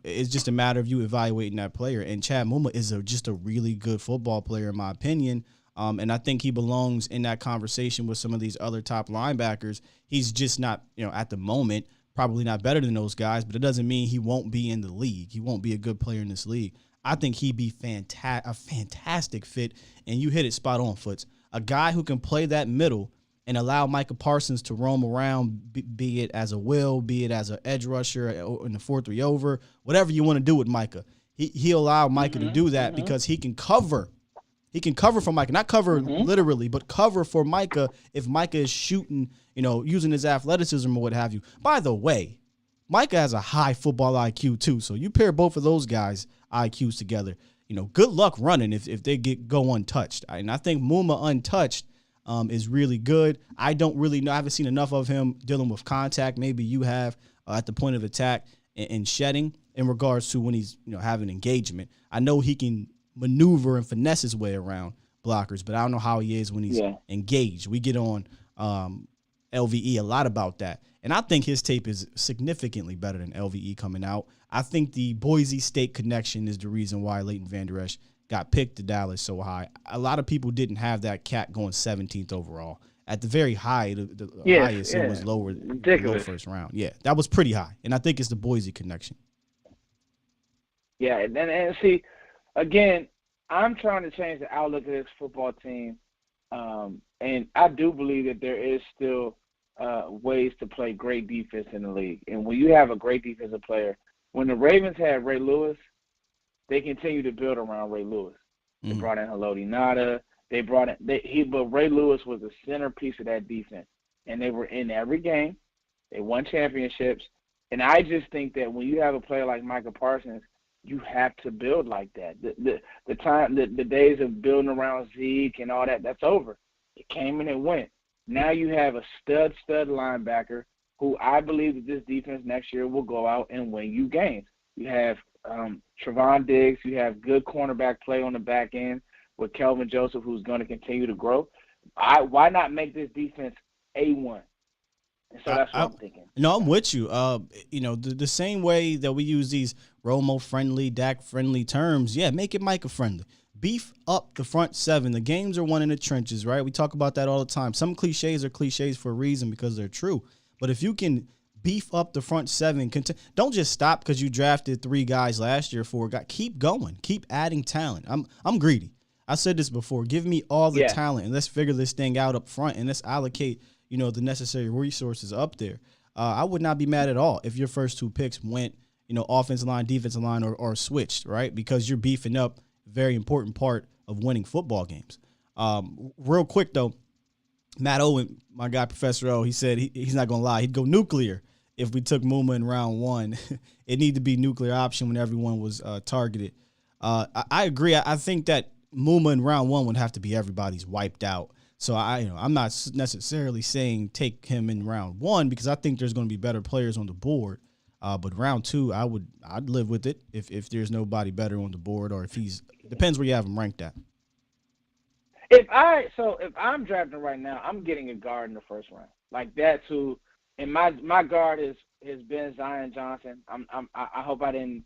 It's just a matter of you evaluating that player. And Chad Muma is just a really good football player, in my opinion. And I think he belongs in that conversation with some of these other top linebackers. He's just not, at the moment, probably not better than those guys, but it doesn't mean he won't be in the league. He won't be a good player in this league. I think he'd be a fantastic fit, and you hit it spot on, Foots. A guy who can play that middle and allow Micah Parsons to roam around, be it as a will, be it as an edge rusher in the 4-3 over, whatever you want to do with Micah. He'll allow Micah to do that because he can cover. He can cover for Micah, not cover literally, but cover for Micah if Micah is shooting, using his athleticism or what have you. By the way, Micah has a high football IQ too, so you pair both of those guys' IQs together. Good luck running if they go untouched. And I think Muma untouched is really good. I don't really know. I haven't seen enough of him dealing with contact. Maybe you have at the point of attack and shedding in regards to when he's having engagement. I know he can maneuver and finesse his way around blockers, but I don't know how he is when he's engaged. We get on LVE a lot about that. And I think his tape is significantly better than LVE coming out. I think the Boise State connection is the reason why Leighton Van Der Resch got picked to Dallas so high. A lot of people didn't have that cat going 17th overall. At the very high, the highest, it was lower, low first round. Yeah, that was pretty high. And I think it's the Boise connection. Yeah, and see, again, I'm trying to change the outlook of this football team. And I do believe that there is still ways to play great defense in the league. And when you have a great defensive player, when the Ravens had Ray Lewis, they continue to build around Ray Lewis. They brought in Haloti Ngata. But Ray Lewis was the centerpiece of that defense. And they were in every game. They won championships. And I just think that when you have a player like Micah Parsons, you have to build like that. The days of building around Zeke and all that's over. It came and it went. Now you have a stud linebacker who I believe that this defense next year will go out and win you games. You have Trevon Diggs. You have good cornerback play on the back end with Kelvin Joseph, who's going to continue to grow. Why not make this defense A1? And so that's what I'm thinking. No, I'm with you. The same way that we use these Romo-friendly, Dak-friendly terms, make it Micah-friendly. Beef up the front seven. The games are won in the trenches, right? We talk about that all the time. Some cliches are cliches for a reason because they're true. But if you can beef up the front seven, don't just stop because you drafted 3 guys last year, 4 guys. Keep going. Keep adding talent. I'm greedy. I said this before. Give me all the talent, and let's figure this thing out up front, and let's allocate the necessary resources up there. I would not be mad at all if your first 2 picks went, offensive line, defensive line, or switched, right? Because you're beefing up a very important part of winning football games. Real quick, though, Matt Owen, my guy, Professor O, he said he's not going to lie. He'd go nuclear if we took Muma in round 1. It needed to be nuclear option when everyone was targeted. I agree. I think that Muma in round 1 would have to be everybody's wiped out. So I'm not necessarily saying take him in round 1 because I think there's going to be better players on the board. But round 2, I'd live with it if there's nobody better on the board or if depends where you have him ranked at. If I'm drafting right now, I'm getting a guard in the first round. Like that's who, and my guard has been Zion Johnson. I hope I didn't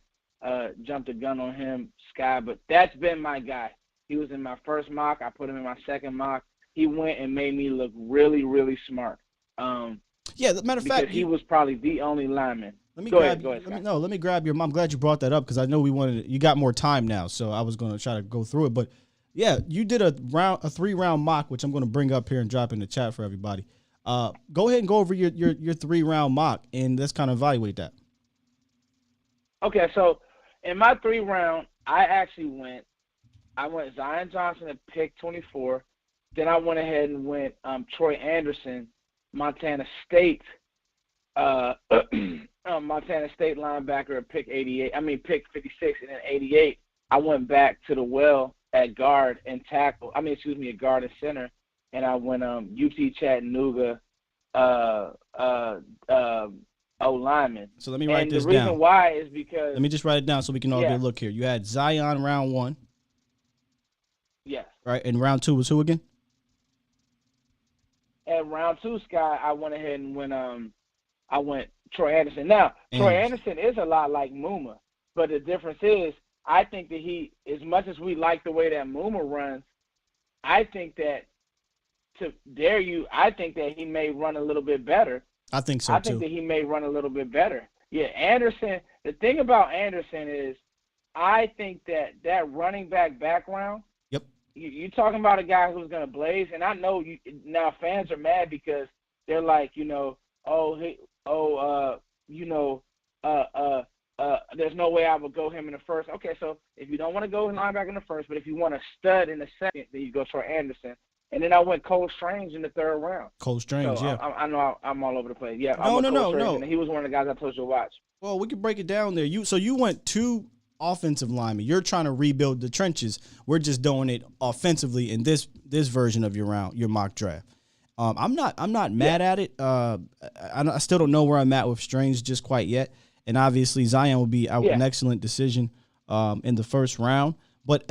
jump the gun on him, Sky, but that's been my guy. He was in my first mock. I put him in my second mock. He went and made me look really, really smart. Yeah, matter of fact, he was probably the only lineman. Go ahead, let me grab your. I'm glad you brought that up because I know you got more time now, so I was going to try to go through it. But yeah, you did a 3-round mock, which I'm going to bring up here and drop in the chat for everybody. Go ahead and go over your 3-round mock and let's kind of evaluate that. Okay, so in my 3-round, I went Zion Johnson at pick 24. Then I went ahead and went Troy Anderson, Montana State. Montana State linebacker at pick 56, and then 88, I went back to the well at guard and tackle. At guard and center, and I went UT Chattanooga O-lineman. So let me write this down. And the reason why is because let me just write it down so we can all get a look here. You had Zion round 1. Yes. Right, and round 2 was who again? At round 2, Sky, I went ahead and went Troy Anderson. Now, Troy Anderson is a lot like Muma, but the difference is I think that he, as much as we like the way that Muma runs, I think that I think that he may run a little bit better. I think so, too. I think that he may run a little bit better. Yeah, Anderson, the thing about Anderson is I think that running back background, yep. You're talking about a guy who's going to blaze, and I know now fans are mad because they're like, there's no way I would go him in the first. Okay, so if you don't want to go linebacker in the first, but if you want a stud in the second, then you go Troy Anderson. And then I went Cole Strange in the 3rd round. Cole Strange, so yeah. I know I'm all over the place. Yeah, no. And he was one of the guys I told you to watch. Well, we could break it down there. You went 2 offensive linemen. You're trying to rebuild the trenches. We're just doing it offensively in this version of your mock draft. I'm not mad at it. I still don't know where I'm at with Strange just quite yet. And obviously Zion will be an excellent decision in the first round. But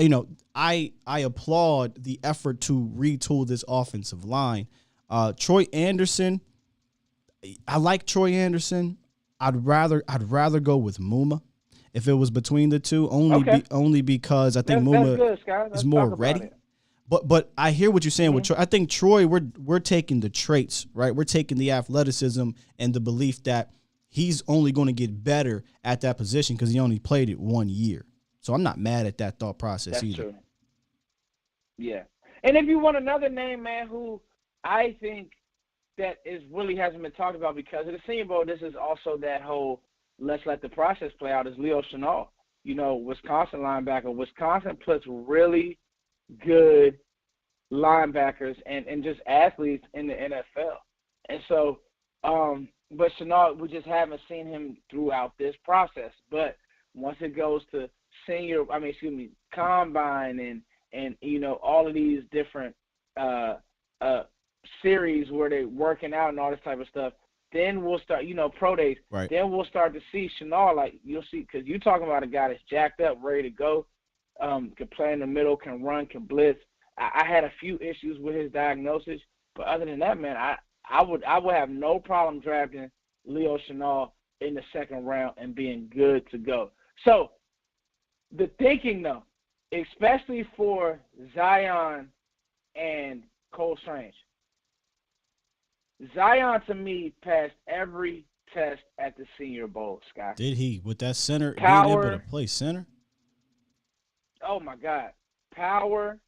I applaud the effort to retool this offensive line. Troy Anderson, I like Troy Anderson. I'd rather go with Muma if it was between the two, only because I think Muma is more ready. But I hear what you're saying with Troy. I think Troy, we're taking the traits, right? We're taking the athleticism and the belief that he's only going to get better at that position because he only played it 1 year. So I'm not mad at that thought process either. True. Yeah. And if you want another name, man, who I think that really hasn't been talked about because of the Senior Bowl, this is also that whole let's let the process play out, is Leo Chenal. Wisconsin linebacker. Wisconsin puts really good linebackers and just athletes in the NFL. And so, but Chenal, we just haven't seen him throughout this process. But once it goes to combine and all of these different series where they're working out and all this type of stuff, then we'll start, pro days. Right. Then we'll start to see Chenal, like you'll see, because you're talking about a guy that's jacked up, ready to go, can play in the middle, can run, can blitz. I had a few issues with his diagnosis, but other than that, man, I would have no problem drafting Leo Chenal in the 2nd round and being good to go. So the thinking, though, especially for Zion and Cole Strange, Zion, to me, passed every test at the Senior Bowl, Scott. Did he? With that center, power, being able to play center? Oh, my God. Power,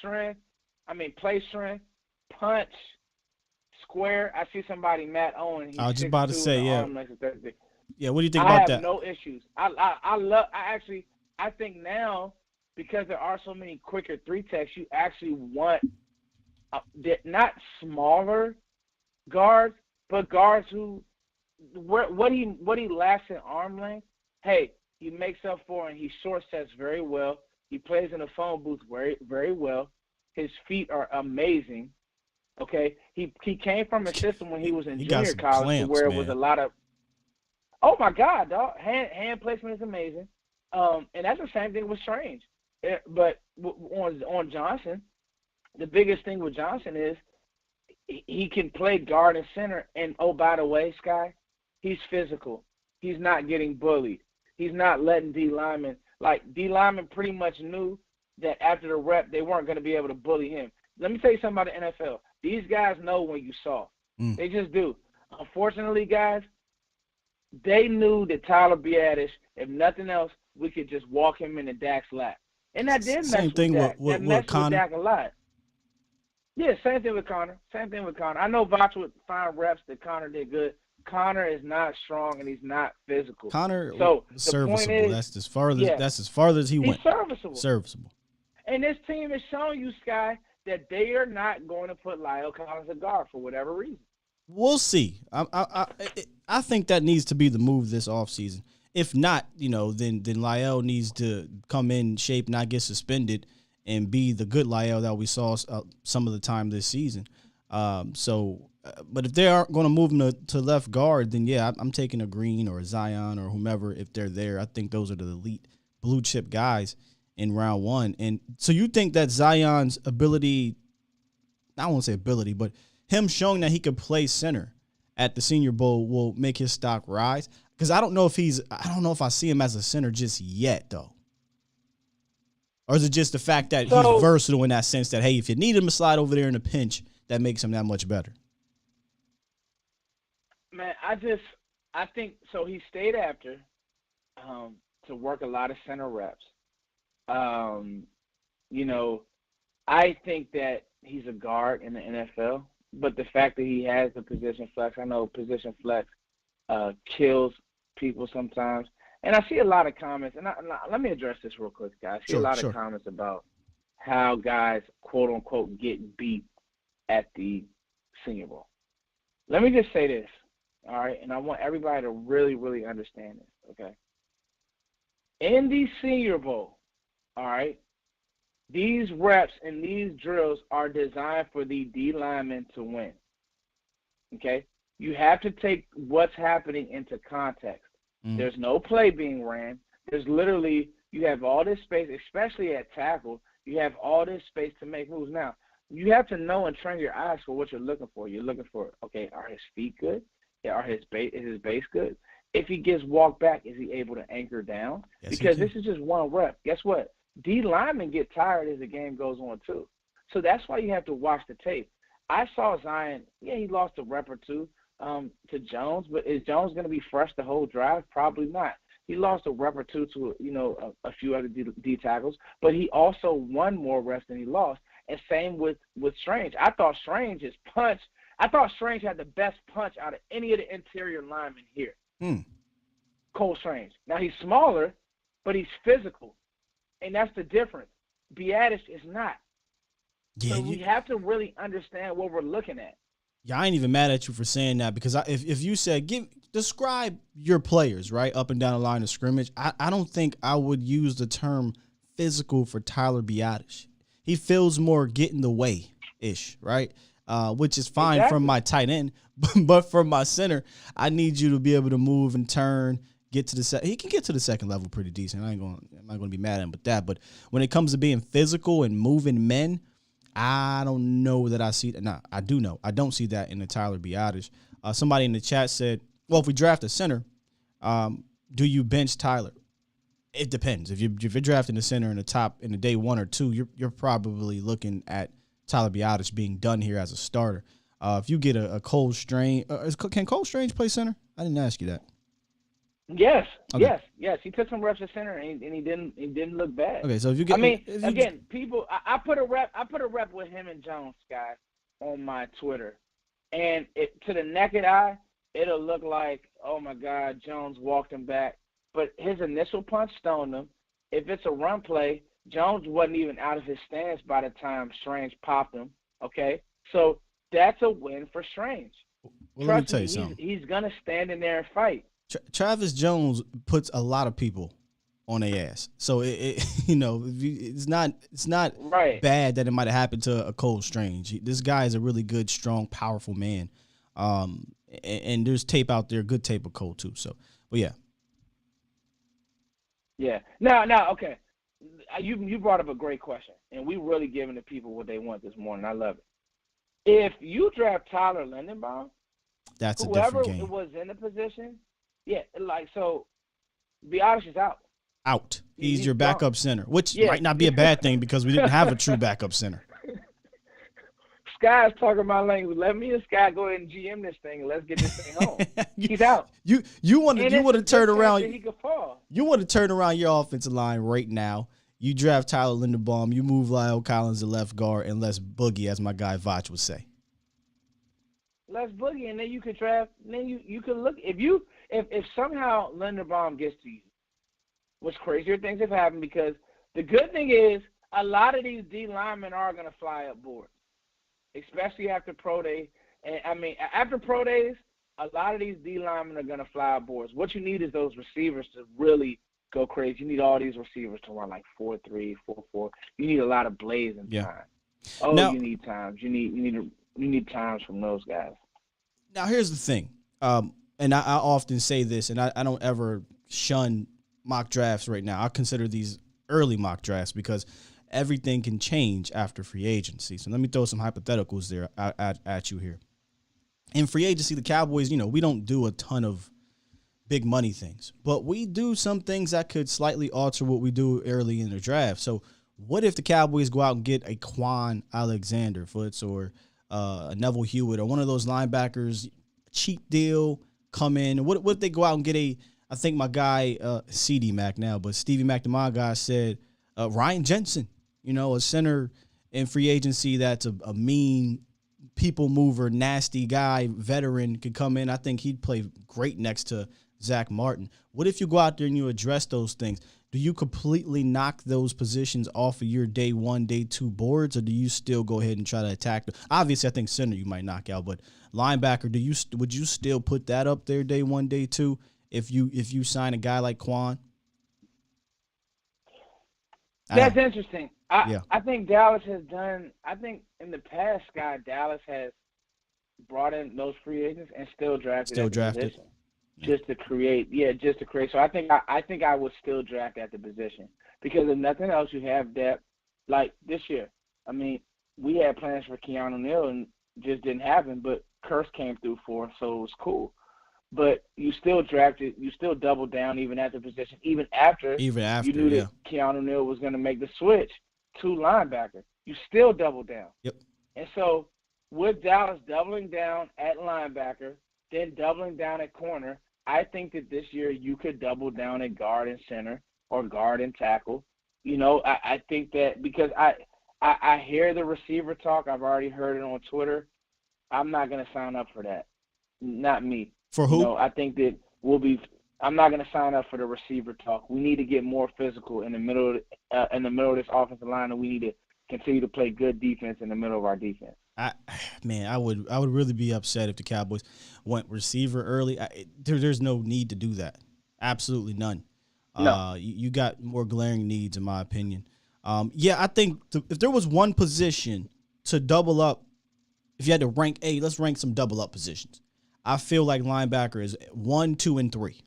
play strength, punch, square. I see somebody, Matt Owen. I was just about to say, yeah. Yeah, what do you think about that? I have no issues. I think now, because there are so many quicker 3 techs, you actually want they're not smaller guards, but guards who what he lacks in arm length, hey, he makes up for, and he short sets very well. He plays in the phone booth very, very well. His feet are amazing. Okay, he came from a system when he was in junior college clamps, where man. it was a lot of, oh my God, dog, hand placement is amazing, and that's the same thing with Strange. But on Johnson, the biggest thing with Johnson is he can play guard and center, and oh, by the way, Sky, he's physical. He's not getting bullied. He's not letting D linemen, like D linemen pretty much knew that after the rep they weren't going to be able to bully him. Let me tell you something about the NFL. These guys know when you soft. They just do. Unfortunately, guys, they knew that Tyler Biadasz, if nothing else, we could just walk him in the Dax lap. And that did mess with Dak. That messed with Dak a lot. Yeah, same thing with Connor. I know Voch would find reps that Connor did good. Connor is not strong and he's not physical. Connor, so serviceable. Is, that's as far as he went. Serviceable. Serviceable. And this team is showing you, Sky, that they are not going to put Lyle Collins a guard for whatever reason. We'll see. I think that needs to be the move this offseason. If not, then Lyle needs to come in shape, not get suspended, and be the good Lyle that we saw some of the time this season. But if they aren't going to move him to left guard, then yeah, I'm taking a Green or a Zion or whomever if they're there. I think those are the elite blue chip guys in round one. And so you think that Zion's ability, I won't say ability, but him showing that he could play center at the Senior Bowl will make his stock rise? Because I don't know if I see him as a center just yet, though. Or is it just the fact that he's versatile in that sense that, hey, if you need him to slide over there in a pinch, that makes him that much better? Man, I think so. He stayed after to work a lot of center reps. I think that he's a guard in the NFL, but the fact that he has the position flex, I know position flex kills people sometimes. And I see a lot of comments, and let me address this real quick, guys. I see a lot of comments about how guys, quote unquote, get beat at the Senior Bowl. Let me just say this. All right, and I want everybody to really, really understand this, okay? In the Senior Bowl, all right, these reps and these drills are designed for the D linemen to win, okay? You have to take what's happening into context. There's no play being ran. There's literally, you have all this space, especially at tackle, you have all this space to make moves. Now, you have to know and train your eyes for what you're looking for. You're looking for, okay, are his feet good? Is his base good? If he gets walked back, is he able to anchor down? Yes, because this is just one rep. Guess what? D linemen get tired as the game goes on too. So that's why you have to watch the tape. I saw Zion, he lost a rep or two to Jones, but is Jones going to be fresh the whole drive? Probably not. He lost a rep or two to, a few other D tackles, but he also won more reps than he lost. And same with Strange. I thought Strange had the best punch out of any of the interior linemen here. Cole Strange. Now, he's smaller, but he's physical, and that's the difference. Biadasz is not. Yeah, so we have to really understand what we're looking at. Yeah, I ain't even mad at you for saying that because if you said describe your players, right, up and down the line of scrimmage, I don't think I would use the term physical for Tyler Biadasz. He feels more get in the way-ish, right? Which is fine from my tight end, but from my center, I need you to be able to move and turn, get to the he can get to the second level pretty decent. I'm not going to be mad at him with that. But when it comes to being physical and moving men, I don't know that I see that. No, I do know. I don't see that in the Tyler Biadasz. Somebody in the chat said, well, if we draft a center, do you bench Tyler? It depends. If you're drafting a center in the day 1 or 2, you're probably looking at Tyler Biadasz being done here as a starter. If you get a Cole Strange, can Cole Strange play center? I didn't ask you that. Yes, okay. yes. He took some reps at center and he didn't look bad. Okay, so if you get, people, I put a rep with him and Jones, guys, on my Twitter, and to the naked eye, it'll look like, oh my God, Jones walked him back, but his initial punch stoned him. If it's a run play, Jones wasn't even out of his stance by the time Strange popped him. Okay, so that's a win for Strange. Well, let me tell you something. He's gonna stand in there and fight. Travis Jones puts a lot of people on their ass, so it's not right. bad that it might have happened to a Cole Strange. This guy is a really good, strong, powerful man. And there's tape out there, good tape of Cole too. So, but yeah. Yeah. Now, okay. You brought up a great question, and we really giving the people what they want this morning. I love it. If you draft Tyler Linderbaum, that's whoever a different game. Was in the position, so be honest, is out. Out. He's your backup center, which might not be a bad thing because we didn't have a true backup center. Sky's talking my language. Let me and Sky go ahead and GM this thing, and let's get this thing home. He's out. You want to turn around. He could fall. You want to turn around your offensive line right now. You draft Tyler Linderbaum. You move Lyle Collins to left guard and Les Boogie, as my guy Vach would say. Les Boogie, and then you could draft. Then you could look if somehow Linderbaum gets to you, which crazier things have happened because the good thing is a lot of these D linemen are going to fly up board. Especially after pro day. And after pro days, a lot of these D linemen are going to fly boards. What you need is those receivers to really go crazy. You need all these receivers to run like 4.3, 4.4. You need a lot of blazing time. You need times. You need times from those guys. Now here's the thing, and I often say this, and I don't ever shun mock drafts right now. I consider these early mock drafts because everything can change after free agency. So let me throw some hypotheticals there at you here. In free agency, the Cowboys, we don't do a ton of big money things, but we do some things that could slightly alter what we do early in the draft. So what if the Cowboys go out and get a Quan Alexander Foots or a Neville Hewitt or one of those linebackers, cheap deal, come in? What if they go out and get I think my guy, Stevie Mac now, but Stevie Mac, my guy, said Ryan Jensen, a center in free agency that's a mean people mover, nasty guy, veteran, could come in. I think he'd play great next to Zach Martin. What if you go out there and you address those things? Do you completely knock those positions off of your day 1, day 2 boards, or do you still go ahead and try to attack them? Obviously, I think center you might knock out, but linebacker, would you still put that up there day 1, day 2 if you sign a guy like Quan? That's interesting. I think Dallas has done – I think in the past, Scott, Dallas has brought in those free agents and still drafted. Position. Just to create. So I think I would still draft at the position because if nothing else, you have depth. Like this year, we had plans for Keanu Neal and just didn't happen, but Curse came through for us, so it was cool. But you still drafted, you still doubled down even at the position, even after you knew that Keanu Neal was going to make the switch to linebacker. You still doubled down. Yep. And so with Dallas doubling down at linebacker, then doubling down at corner, I think that this year you could double down at guard and center or guard and tackle. I think that because I hear the receiver talk. I've already heard it on Twitter. I'm not going to sign up for that. Not me. For who? I think that I'm not going to sign up for the receiver talk. We need to get more physical in the middle of this offensive line, and we need to continue to play good defense in the middle of our defense. I would really be upset if the Cowboys went receiver early. There's no need to do that. Absolutely none. No. You got more glaring needs, in my opinion. I think if there was one position to double up, if you had to rank, let's rank some double up positions. I feel like linebacker is 1, 2, and 3.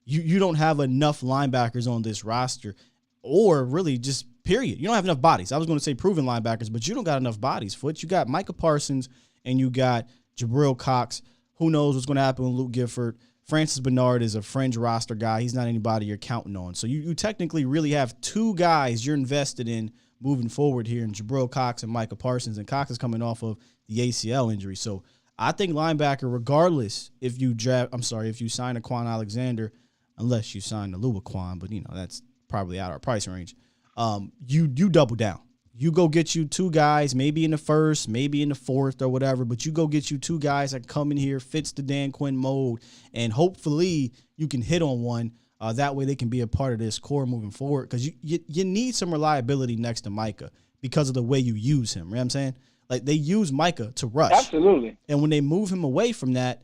You don't have enough linebackers on this roster, or really just period. You don't have enough bodies. I was going to say proven linebackers, but you don't got enough bodies. Foots. You got Micah Parsons and you got Jabril Cox. Who knows what's going to happen with Luke Gifford? Francis Bernard is a fringe roster guy. He's not anybody you're counting on. So you technically really have 2 guys you're invested in moving forward here in Jabril Cox and Micah Parsons. And Cox is coming off of the ACL injury. So I think linebacker, regardless if you sign a Quan Alexander, unless you sign a Lua Quan, but that's probably out of our price range. You double down. You go get you 2 guys, maybe in the first, maybe in the 4th or whatever, but you go get you 2 guys that come in here, fits the Dan Quinn mold, and hopefully you can hit on one. That way they can be a part of this core moving forward because you need some reliability next to Micah because of the way you use him. You know what I'm saying? Like, they use Micah to rush. Absolutely. And when they move him away from that,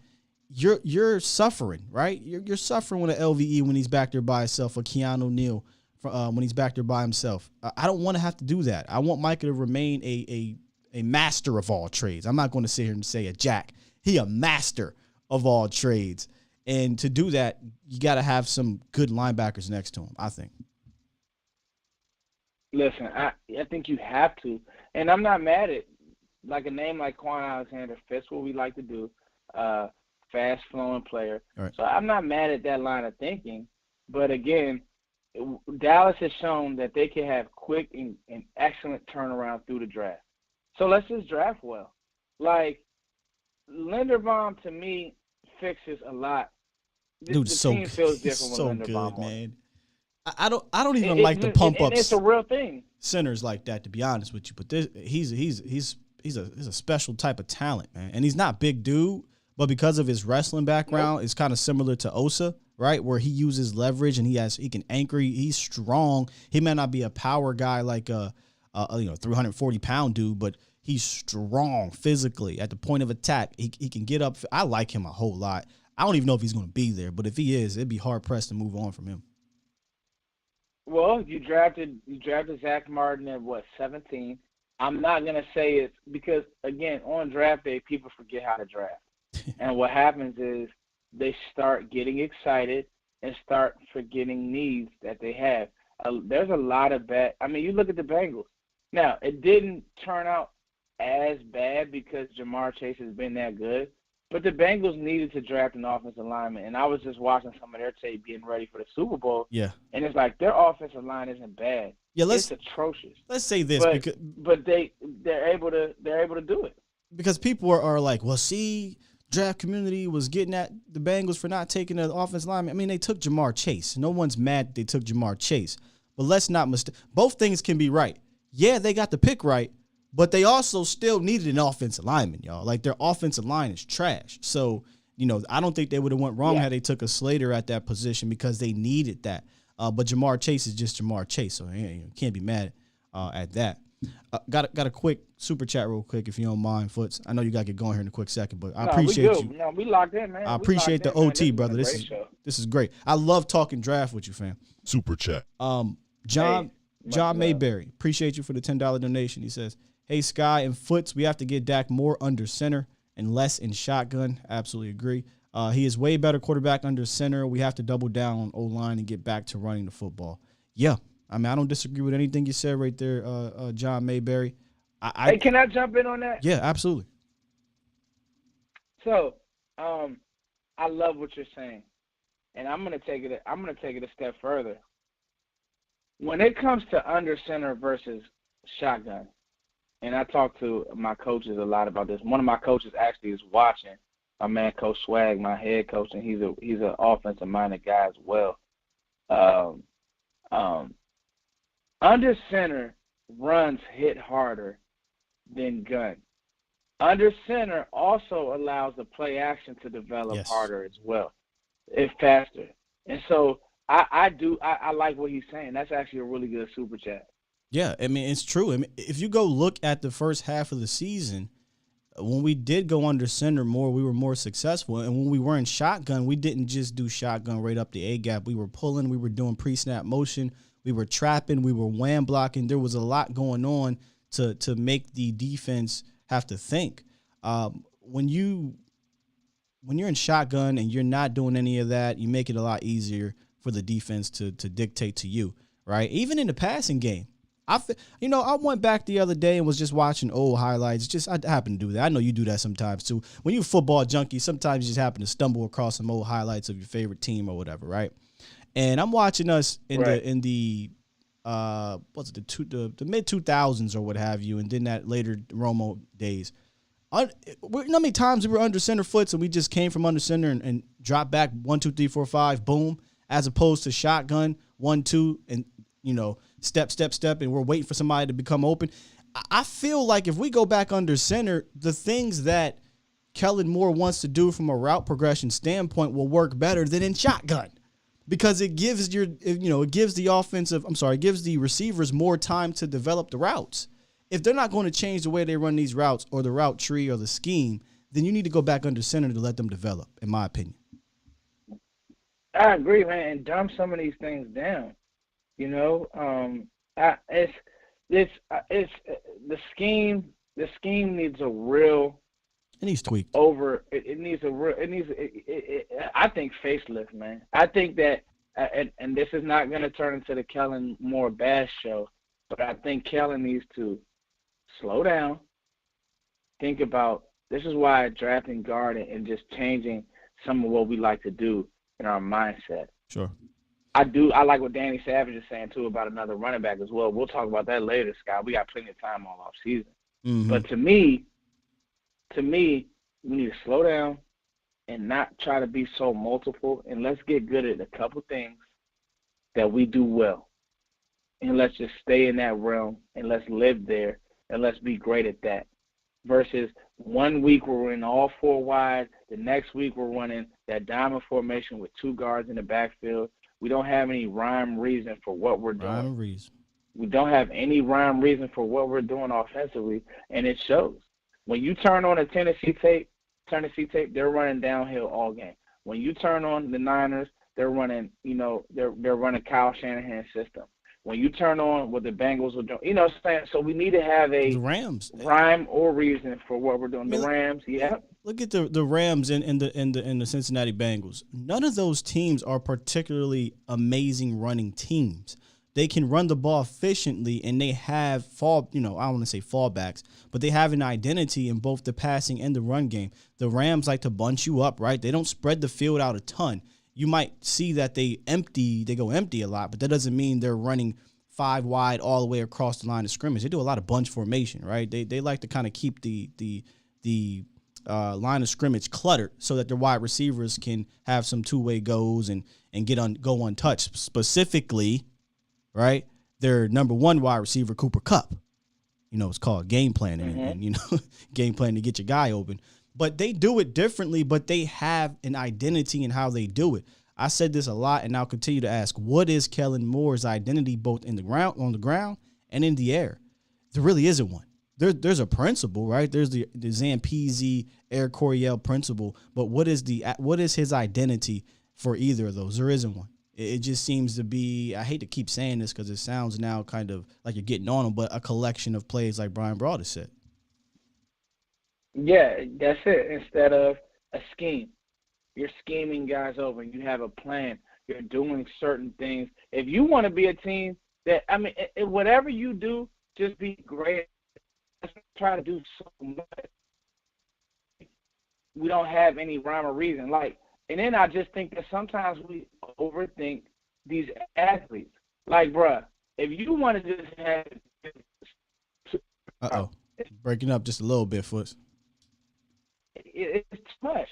you're suffering, right? You're suffering with an LVE when he's back there by himself, or Keanu Neal when he's back there by himself. I don't want to have to do that. I want Micah to remain a master of all trades. I'm not going to sit here and say a jack. He a master of all trades. And to do that, you got to have some good linebackers next to him, I think. Listen, I think you have to. And I'm not mad at, like, a name like Quan Alexander fits what we like to do, fast-flowing player. Right. So I'm not mad at that line of thinking. But, again, Dallas has shown that they can have quick and excellent turnaround through the draft. So let's just draft well. Like, Linderbaum, to me, fixes a lot. Dude, the so team good. feels different So with Linderbaum. good, man. I don't even like the pump ups. It's a real thing. Centers like that, to be honest with you. But he's a special type of talent, man. And he's not big dude, but because of his wrestling background, it's kind of similar to Osa, right? Where he uses leverage and he can anchor. He's strong. He may not be a power guy like a 340-pound dude, but he's strong physically at the point of attack. He can get up. I like him a whole lot. I don't even know if he's going to be there, but if he is, it'd be hard pressed to move on from him. Well, you drafted Zach Martin at 17. I'm not gonna say it's because, again, on draft day people forget how to draft, and what happens is they start getting excited and start forgetting needs that they have. There's a lot of bad. I mean, you look at the Bengals. Now, it didn't turn out as bad because Jamar Chase has been that good. But the Bengals needed to draft an offensive lineman, and I was just watching some of their tape getting ready for the Super Bowl. Yeah, and it's like their offensive line isn't bad. Yeah, it's atrocious. Let's say this, but they're able to do it because people are like, well, see, draft community was getting at the Bengals for not taking an offensive lineman. I mean, they took Jamar Chase. No one's mad they took Jamar Chase, but let's not mistake. Both things can be right. Yeah, they got the pick right. But they also still needed an offensive lineman, y'all. Like, their offensive line is trash. So, I don't think they would have went wrong had they took a Slater at that position because they needed that. But Jamar Chase is just Jamar Chase, so you can't be mad at that. Got a quick super chat real quick, if you don't mind, Foots. I know you got to get going here in a quick second, but I appreciate you. No, we locked in, man. I appreciate the OT, brother. This is great. I love talking draft with you, fam. Super chat. John Mayberry, appreciate you for the $10 donation. He says, hey, Sky and Foots, we have to get Dak more under center and less in shotgun. Absolutely agree. He is way better quarterback under center. We have to double down on O-line and get back to running the football. Yeah. I mean, I don't disagree with anything you said right there, John Mayberry. Hey, can I jump in on that? Yeah, absolutely. So, I love what you're saying, and I'm gonna take it a step further. When it comes to under center versus shotgun, and I talk to my coaches a lot about this. One of my coaches actually is watching. My man, Coach Swag, my head coach, and he's an offensive-minded guy as well. Under center runs hit harder than gun. Under center also allows the play action to develop harder as well. It's faster. And so I like what he's saying. That's actually a really good super chat. Yeah, I mean, it's true. I mean, if you go look at the first half of the season, when we did go under center more, we were more successful. And when we were in shotgun, we didn't just do shotgun right up the A-gap. We were pulling. We were doing pre-snap motion. We were trapping. We were wham blocking. There was a lot going on to make the defense have to think. When you're in shotgun and you're not doing any of that, you make it a lot easier for the defense to dictate to you, right? Even in the passing game. I went back the other day and was just watching old highlights. I happen to do that. I know you do that sometimes too. When you're a football junkie, sometimes you just happen to stumble across some old highlights of your favorite team or whatever, right? And I'm watching us in the mid 2000s or what have you, and then that later Romo days. How many times we were under center foots and we just came from under center and dropped back 1, 2, 3, 4, 5, boom, as opposed to shotgun 1, 2, and step, and we're waiting for somebody to become open. I feel like if we go back under center, the things that Kellen Moore wants to do from a route progression standpoint will work better than in shotgun because it gives it gives the receivers more time to develop the routes. if they're not going to change the way they run these routes or the route tree or the scheme, then you need to go back under center to let them develop, in my opinion. I agree, man, and dumb some of these things down. You know, it's the scheme. The scheme needs a real. It needs tweaked. It needs a real. I think facelift, man. I think that, and this is not going to turn into the Kellen Moore Bass show, but I think Kellen needs to slow down. Think about this is why drafting guard and just changing some of what we like to do in our mindset. Sure. I like what Danny Savage is saying too about another running back as well. We'll talk about that later, Scott. We got plenty of time all off season. Mm-hmm. But to me, we need to slow down and not try to be so multiple, and let's get good at a couple things that we do well. And let's just stay in that realm, and let's live there, and let's be great at that. Versus 1 week we're in all four wide, the next week we're running that diamond formation with two guards in the backfield. We don't have any rhyme reason for what we're doing. Rhyme reason. We don't have any rhyme reason for what we're doing offensively, and it shows. When you turn on a Tennessee tape, they're running downhill all game. When you turn on the Niners, they're running, they're running Kyle Shanahan's system. When you turn on what the Bengals are doing, what I'm saying? So we need to have a Rams rhyme or reason for what we're doing. The Rams, yeah. Look at the Rams and the Cincinnati Bengals. None of those teams are particularly amazing running teams. They can run the ball efficiently, and they have I don't want to say fallbacks, but they have an identity in both the passing and the run game. The Rams like to bunch you up, right? They don't spread the field out a ton. You might see that they go empty a lot, but that doesn't mean they're running 5 wide all the way across the line of scrimmage. They do a lot of bunch formation, right? They like to kind of keep the line of scrimmage cluttered so that their wide receivers can have some two-way goes and go untouched. Specifically, right, their number one wide receiver, Cooper Kupp. It's called game planning and game planning to get your guy open. But they do it differently, but they have an identity in how they do it. I said this a lot, and I'll continue to ask, what is Kellen Moore's identity both on the ground and in the air? There really isn't one. There's a principle, right? There's the Zampese, Air Coryell principle, but what is his identity for either of those? There isn't one. It just seems to be, I hate to keep saying this because it sounds now kind of like you're getting on him, but a collection of plays like Brian Broaddus said. Yeah, that's it. Instead of a scheme, you're scheming guys over. You have a plan. You're doing certain things. If you want to be a team whatever you do, just be great. Let's try to do so much. We don't have any rhyme or reason. And then I just think that sometimes we overthink these athletes. Bruh, if you want to just have breaking up just a little bit, Foots. It's too much.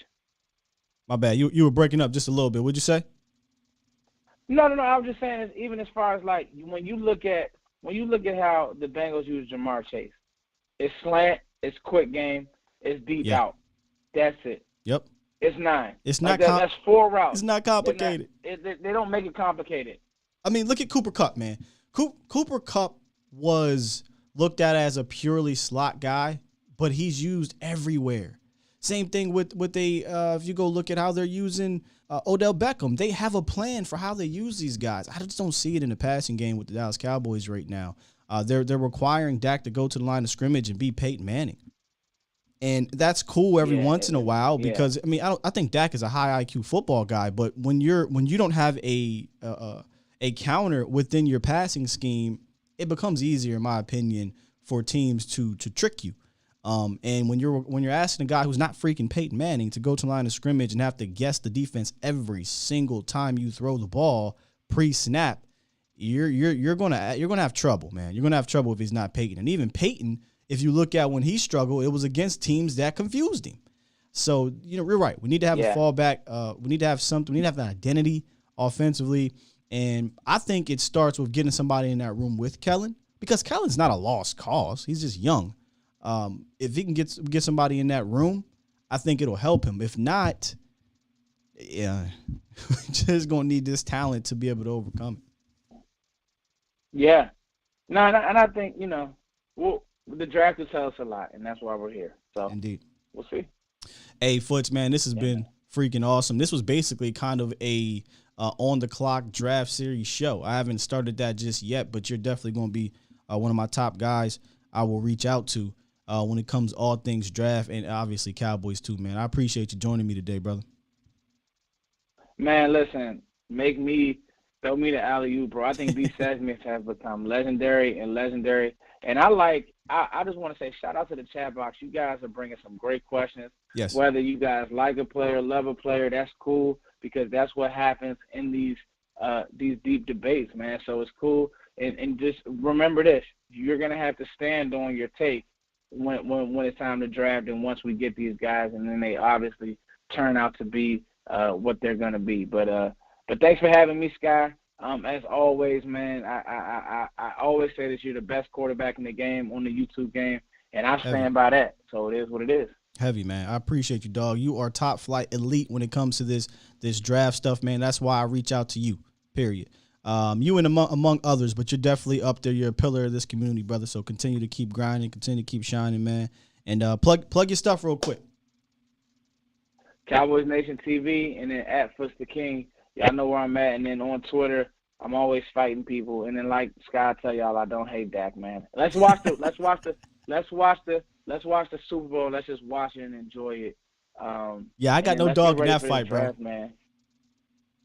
My bad. You were breaking up just a little bit. What'd you say? No. I was just saying, even as far as when you look at how the Bengals use Jamar Chase, it's slant, it's quick game, it's deep out. That's it. Yep. It's 9. It's not. That's 4 routes. It's not complicated. They don't make it complicated. I mean, look at Cooper Kupp, man. Cooper Kupp was looked at as a purely slot guy, but he's used everywhere. Same thing with if you go look at how they're using Odell Beckham, they have a plan for how they use these guys. I just don't see it in the passing game with the Dallas Cowboys right now. They're requiring Dak to go to the line of scrimmage and be Peyton Manning, and that's cool every once in a while because I think Dak is a high IQ football guy, but when you don't have a counter within your passing scheme, it becomes easier, in my opinion, for teams to trick you. And when you're asking a guy who's not freaking Peyton Manning to go to the line of scrimmage and have to guess the defense every single time you throw the ball pre-snap, you're gonna have trouble, man. You're gonna have trouble if he's not Peyton. And even Peyton, if you look at when he struggled, it was against teams that confused him. So you're right. We need to have a fallback. We need to have something. We need to have an identity offensively, and I think it starts with getting somebody in that room with Kellen because Kellen's not a lost cause. He's just young. If he can get somebody in that room, I think it'll help him. If not, just gonna need this talent to be able to overcome it. Yeah, no, and I think the draft will tell us a lot, and that's why we're here. So Indeed. We'll see. Hey, Foots, man, this has been freaking awesome. This was basically kind of a on-the-clock draft series show. I haven't started that just yet, but you're definitely going to be one of my top guys I will reach out to when it comes all things draft and obviously Cowboys too, man. I appreciate you joining me today, brother. Man, listen, throw me the alley-oop, bro. I think these segments have become legendary. And I just want to say shout out to the chat box. You guys are bringing some great questions. Yes. Whether you guys like a player, love a player, that's cool because that's what happens in these deep debates, man. So it's cool. And just remember this: you're gonna have to stand on your take when it's time to draft, and once we get these guys, and then they obviously turn out to be what they're gonna be. But thanks for having me, Sky. As always, man, I always say that you're the best quarterback in the game on the YouTube game, and I stand by that. So it is what it is. Heavy, man. I appreciate you, dog. You are top flight elite when it comes to this draft stuff, man. That's why I reach out to you, period. You and among others, but you're definitely up there. You're a pillar of this community, brother. So continue to keep grinding, continue to keep shining, man. And plug your stuff real quick. Cowboys Nation TV, and then at Foots the King. Y'all know where I'm at. And then on Twitter, I'm always fighting people. And then like Sky tell y'all, I don't hate Dak, man. Let's watch the Super Bowl. Let's just watch it and enjoy it. Yeah, I got no dog in that fight, draft, bro. Man.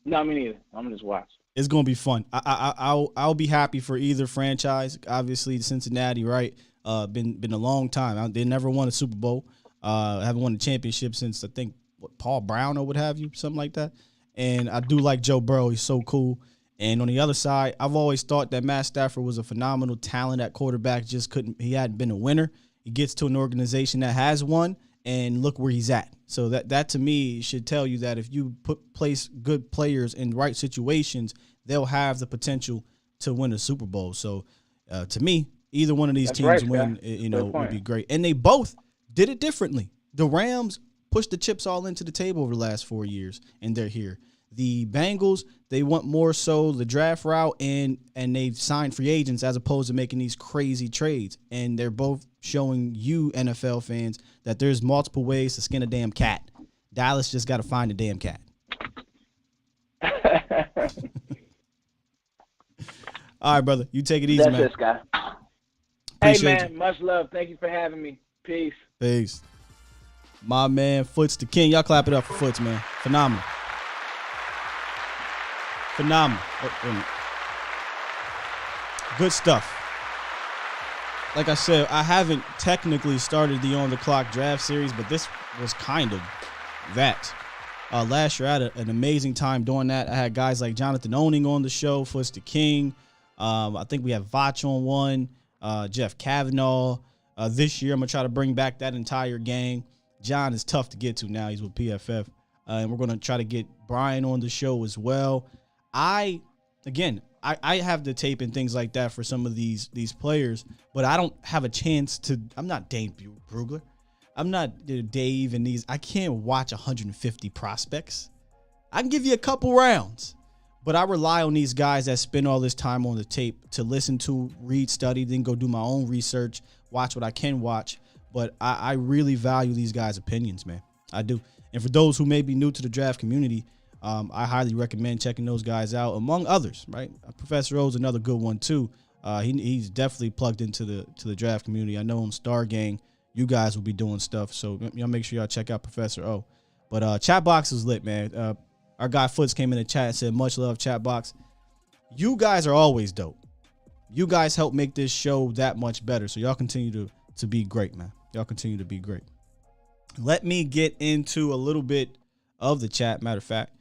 No, me neither. I'm gonna just watch. It's gonna be fun. I'll be happy for either franchise. Obviously, Cincinnati, right? Been a long time. They never won a Super Bowl. Haven't won a championship since I think Paul Brown or what have you, something like that. And I do like Joe Burrow. He's so cool. And on the other side, I've always thought that Matt Stafford was a phenomenal talent at quarterback. He hadn't been a winner. He gets to an organization that has won, and look where he's at. So that to me should tell you that if you place good players in the right situations, they'll have the potential to win a Super Bowl. So to me, either one of these teams win, would be great. And they both did it differently. The Rams pushed the chips all into the table over the last 4 years, and they're here. The Bengals, they want more so the draft route, and they've signed free agents as opposed to making these crazy trades. And they're both showing you, NFL fans, that there's multiple ways to skin a damn cat. Dallas just got to find a damn cat. All right, brother. You take it easy, man. That's it, Scott. Appreciate hey, man. You. Much love. Thank you for having me. Peace. Peace. My man, Foots the King. Y'all clap it up for Foots, man. Phenomenal. Good stuff. Like I said, I haven't technically started the On the Clock draft series, but this was kind of that. Last year, I had an amazing time doing that. I had guys like Jonathan Owning on the show, Foots the King. I think we have Vach on one, Jeff Kavanagh. This year, I'm going to try to bring back that entire gang. John is tough to get to now. He's with PFF. And we're going to try to get Brian on the show as well. I have the tape and things like that for some of these players, but I don't have a chance to. I'm not Dave Brugler. I'm not Dave and these. I can't watch 150 prospects. I can give you a couple rounds, but I rely on these guys that spend all this time on the tape to listen to, read, study, then go do my own research, watch what I can watch. But I really value these guys' opinions, man. I do. And for those who may be new to the draft community, I highly recommend checking those guys out, among others, right? Professor O's another good one, too. He's definitely plugged into the draft community. I know him, Star Gang. You guys will be doing stuff, so make sure y'all check out Professor O. But chat box is lit, man. Our guy Foots came in the chat and said, much love, chat box. You guys are always dope. You guys help make this show that much better, so y'all continue to be great, man. Y'all continue to be great. Let me get into a little bit of the chat, matter of fact,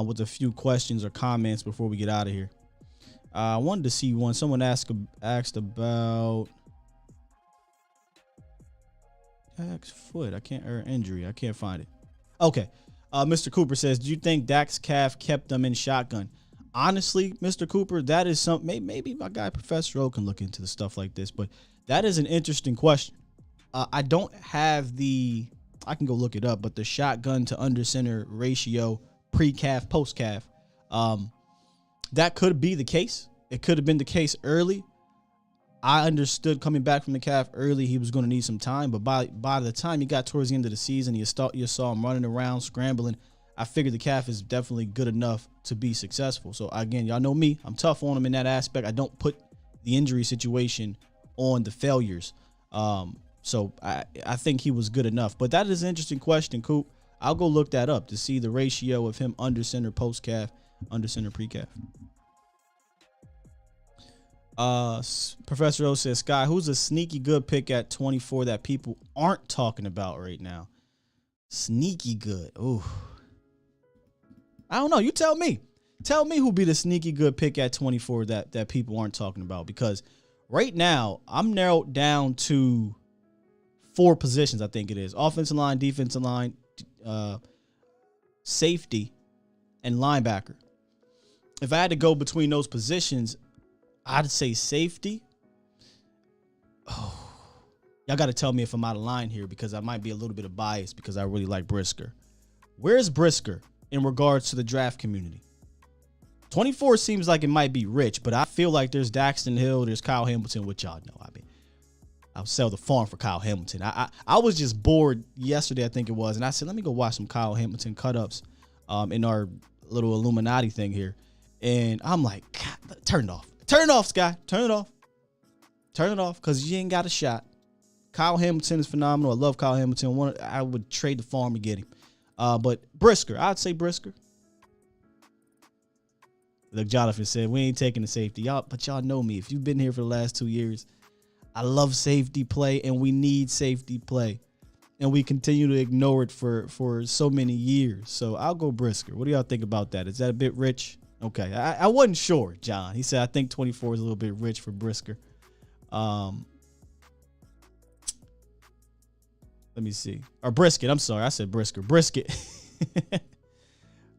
with a few questions or comments before we get out of here. I wanted to see one. Someone asked about Dak's foot. Injury. I can't find it. Okay. Mr. Cooper says, do you think Dak's calf kept them in shotgun? Honestly, Mr. Cooper, that is something. Maybe my guy Professor O can look into the stuff like this, but that is an interesting question. I don't have I can go look it up, but the shotgun to under center ratio pre-calf, post-calf, that could be the case. It could have been the case early. I understood coming back from the calf early he was going to need some time, but by the time he got towards the end of the season, you saw him running around, scrambling. I figured the calf is definitely good enough to be successful. So, again, y'all know me. I'm tough on him in that aspect. I don't put the injury situation on the failures. So I think he was good enough. But that is an interesting question, Coop. I'll go look that up to see the ratio of him under center post-calf, under center pre-calf. Professor O says, Sky, who's a sneaky good pick at 24 that people aren't talking about right now? Sneaky good. Ooh. I don't know. You tell me. Tell me who'll be the sneaky good pick at 24 that people aren't talking about. Because right now, I'm narrowed down to 4 positions, I think it is. Offensive line, defensive line, safety, and linebacker. If I had to go between those positions, I'd say safety. Oh, y'all got to tell me if I'm out of line here because I might be a little bit of bias because I really like Brisker. Where's Brisker in regards to the draft community? 24 seems like it might be rich, but I feel like there's Daxton Hill, there's Kyle Hamilton, which y'all know. I mean, I'll sell the farm for Kyle Hamilton. I was just bored yesterday, I think it was, and I said, let me go watch some Kyle Hamilton cut-ups in our little Illuminati thing here. And I'm like, God, turn it off. Turn it off, Sky. Turn it off. Turn it off because you ain't got a shot. Kyle Hamilton is phenomenal. I love Kyle Hamilton. I would trade the farm to get him. But Brisker, I'd say Brisker. Look, Jonathan said, we ain't taking the safety. But y'all know me. If you've been here for the last 2 years, I love safety play, and we need safety play. And we continue to ignore it for so many years. So I'll go Brisker. What do y'all think about that? Is that a bit rich? Okay, I wasn't sure, John. He said, I think 24 is a little bit rich for Brisker. Let me see. Or Brisket. I'm sorry. I said Brisker. Brisket.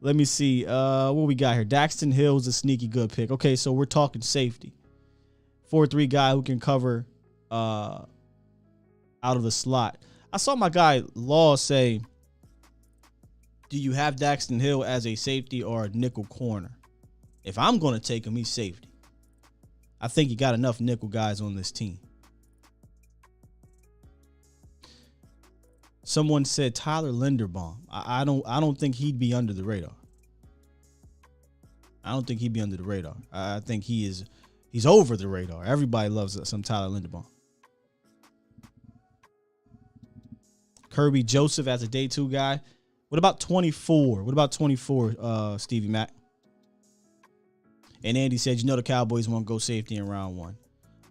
Let me see. What we got here? Daxton Hill is a sneaky good pick. Okay, so we're talking safety. 4-3 guy who can cover out of the slot. I saw my guy Law say, do you have Daxton Hill as a safety or a nickel corner? If I'm going to take him, he's safety. I think you got enough nickel guys on this team. Someone said Tyler Linderbaum. I don't think he'd be under the radar. I don't think he'd be under the radar. I think he's over the radar. Everybody loves some Tyler Linderbaum. Kirby Joseph as a day 2 guy. What about 24? What about 24, Stevie Mac? And Andy said, the Cowboys won't go safety in round 1.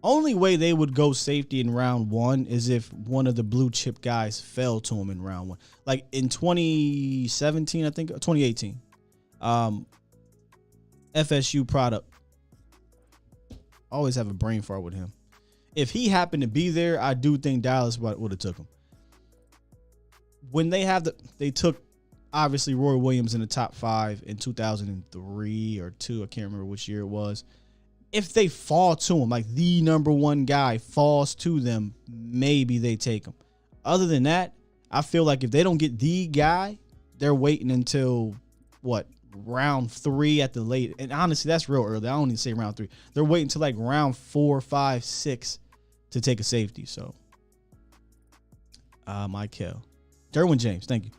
Only way they would go safety in round 1 is if one of the blue chip guys fell to him in round 1. Like in 2017, I think, 2018. FSU product. Always have a brain fart with him. If he happened to be there, I do think Dallas would have took him. When they took obviously Roy Williams in the top 5 in 2003 or 2. I can't remember which year it was. If they fall to him, like the number 1 guy falls to them, maybe they take him. Other than that, I feel like if they don't get the guy, they're waiting until round 3 at the late. And honestly, that's real early. I don't even say round 3. They're waiting until like round 4, 5, 6 to take a safety. So, Michael. Derwin James, thank you.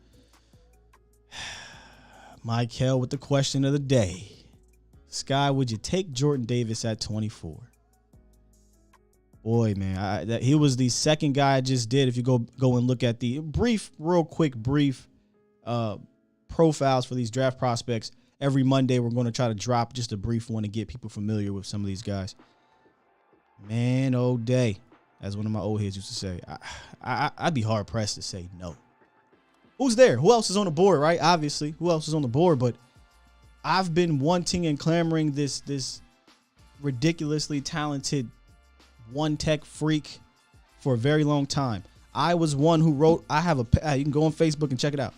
Michael with the question of the day. Sky, would you take Jordan Davis at 24? Boy, man, he was the second guy I just did. If you go and look at the real quick profiles for these draft prospects, every Monday we're going to try to drop just a brief one to get people familiar with some of these guys. Man, oh day, as one of my old heads used to say. I'd be hard pressed to say no. Who's there? Who else is on the board, right? Obviously, who else is on the board? But I've been wanting and clamoring this ridiculously talented one-tech freak for a very long time. I was one who wrote, you can go on Facebook and check it out.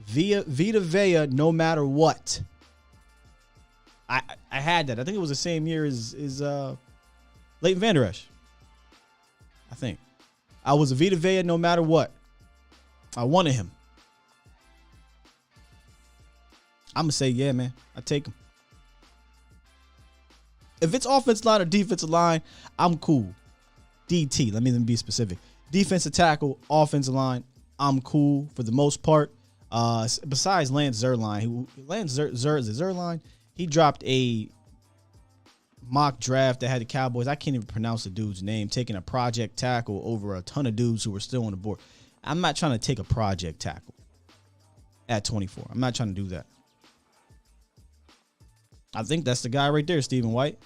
Vita Vea, no matter what. I had that. I think it was the same year as Leighton Van Der Resch. I think. I was a Vita Vea no matter what. I wanted him. I'm going to say, yeah, man. I take him. If it's offensive line or defensive line, I'm cool. DT, let me be specific. Defensive tackle, offensive line, I'm cool for the most part. Besides Lance Zierlein, he dropped a mock draft that had the Cowboys. I can't even pronounce the dude's name, taking a project tackle over a ton of dudes who were still on the board. I'm not trying to take a project tackle at 24. I'm not trying to do that. I think that's the guy right there, Stephen White.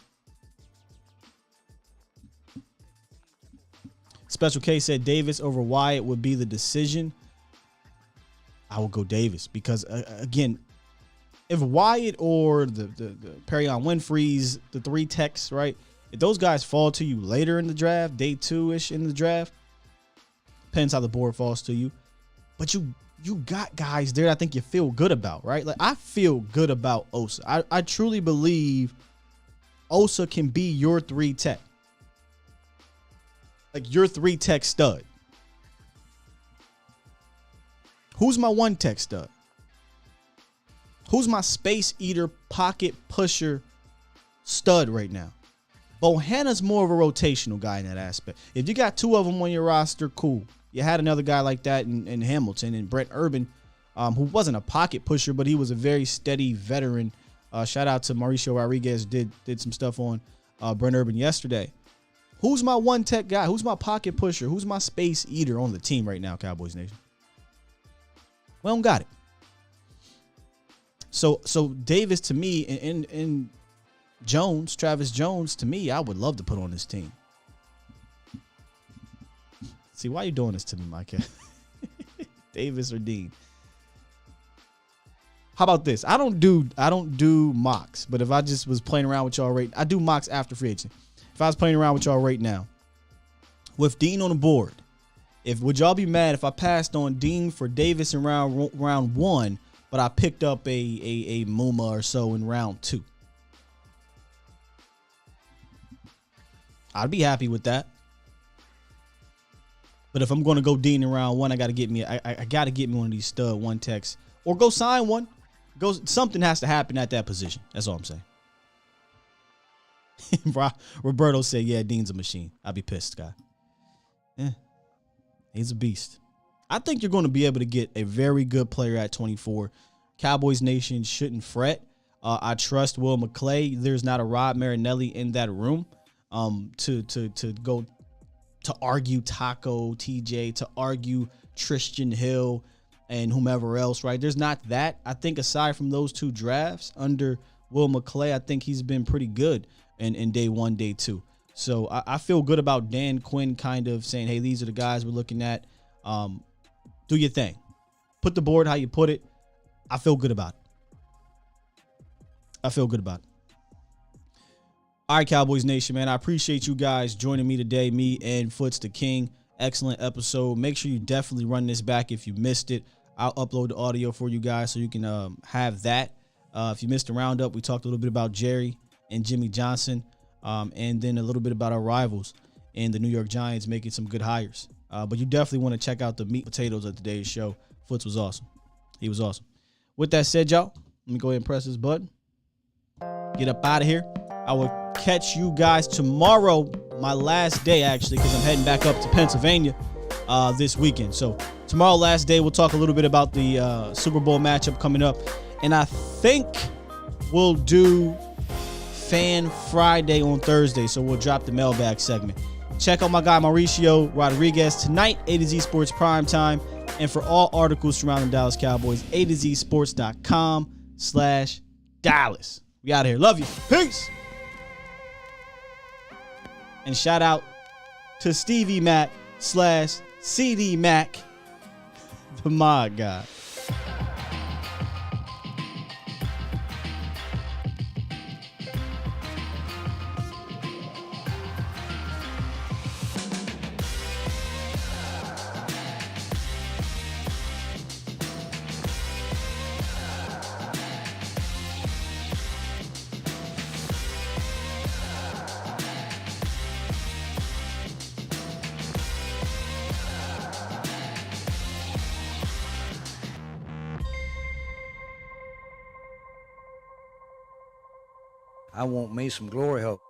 Special K said Davis over Wyatt would be the decision. I will go Davis because, again, if Wyatt or the Perion Winfrey's, the 3 techs, right? If those guys fall to you later in the draft, day 2-ish in the draft, depends how the board falls to you. But you got guys there that I think you feel good about, right? Like, I feel good about Osa. I truly believe Osa can be your 3 tech. Like, your 3 tech stud. Who's my 1 tech stud? Who's my space eater, pocket pusher stud right now? Bohannon's more of a rotational guy in that aspect. If you got 2 of them on your roster, cool. You had another guy like that in Hamilton and Brent Urban, who wasn't a pocket pusher, but he was a very steady veteran. Shout out to Mauricio Rodriguez, did some stuff on Brent Urban yesterday. Who's my 1 tech guy? Who's my pocket pusher? Who's my space eater on the team right now, Cowboys Nation? We don't got it. So Davis to me and Jones, Travis Jones, to me, I would love to put on this team. See, why are you doing this to me, Mike? Davis or Dean? How about this? I don't do mocks, but if I just was playing around with y'all I do mocks after free agency. If I was playing around with y'all right now, with Dean on the board, would y'all be mad if I passed on Dean for Davis in round 1, but I picked up a Muma or so in round 2? I'd be happy with that. But if I'm going to go Dean in round 1, I got to get me one of these stud 1 techs, or go sign one. Something has to happen at that position. That's all I'm saying. Roberto said, "Yeah, Dean's a machine." I'd be pissed, guy. Yeah, he's a beast. I think you're going to be able to get a very good player at 24. Cowboys Nation shouldn't fret. I trust Will McClay. There's not a Rod Marinelli in that room to go to argue Taco, TJ, to argue Tristan Hill and whomever else, right? There's not that. I think aside from those 2 drafts under Will McClay, I think he's been pretty good in day 1, day 2. So I feel good about Dan Quinn kind of saying, hey, these are the guys we're looking at. Do your thing. Put the board how you put it. I feel good about it. All right, Cowboys Nation, man. I appreciate you guys joining me today, me and Foots the King. Excellent episode. Make sure you definitely run this back if you missed it. I'll upload the audio for you guys so you can have that. If you missed the roundup, we talked a little bit about Jerry and Jimmy Johnson, and then a little bit about our rivals and the New York Giants making some good hires. But you definitely want to check out the meat potatoes of today's show. Foots was awesome. He was awesome. With that said, y'all, let me go ahead and press this button. Get up out of here. I will catch you guys tomorrow, my last day, actually, because I'm heading back up to Pennsylvania this weekend. So tomorrow, last day, we'll talk a little bit about the Super Bowl matchup coming up. And I think we'll do Fan Friday on Thursday, so we'll drop the mailbag segment. Check out my guy Mauricio Rodriguez tonight, A to Z Sports Primetime. And for all articles surrounding Dallas Cowboys, A to Z Sports.com/Dallas. We out of here. Love you. Peace. And shout out to Stevie Mac /CD Mac, the mod guy. I want me some glory hole.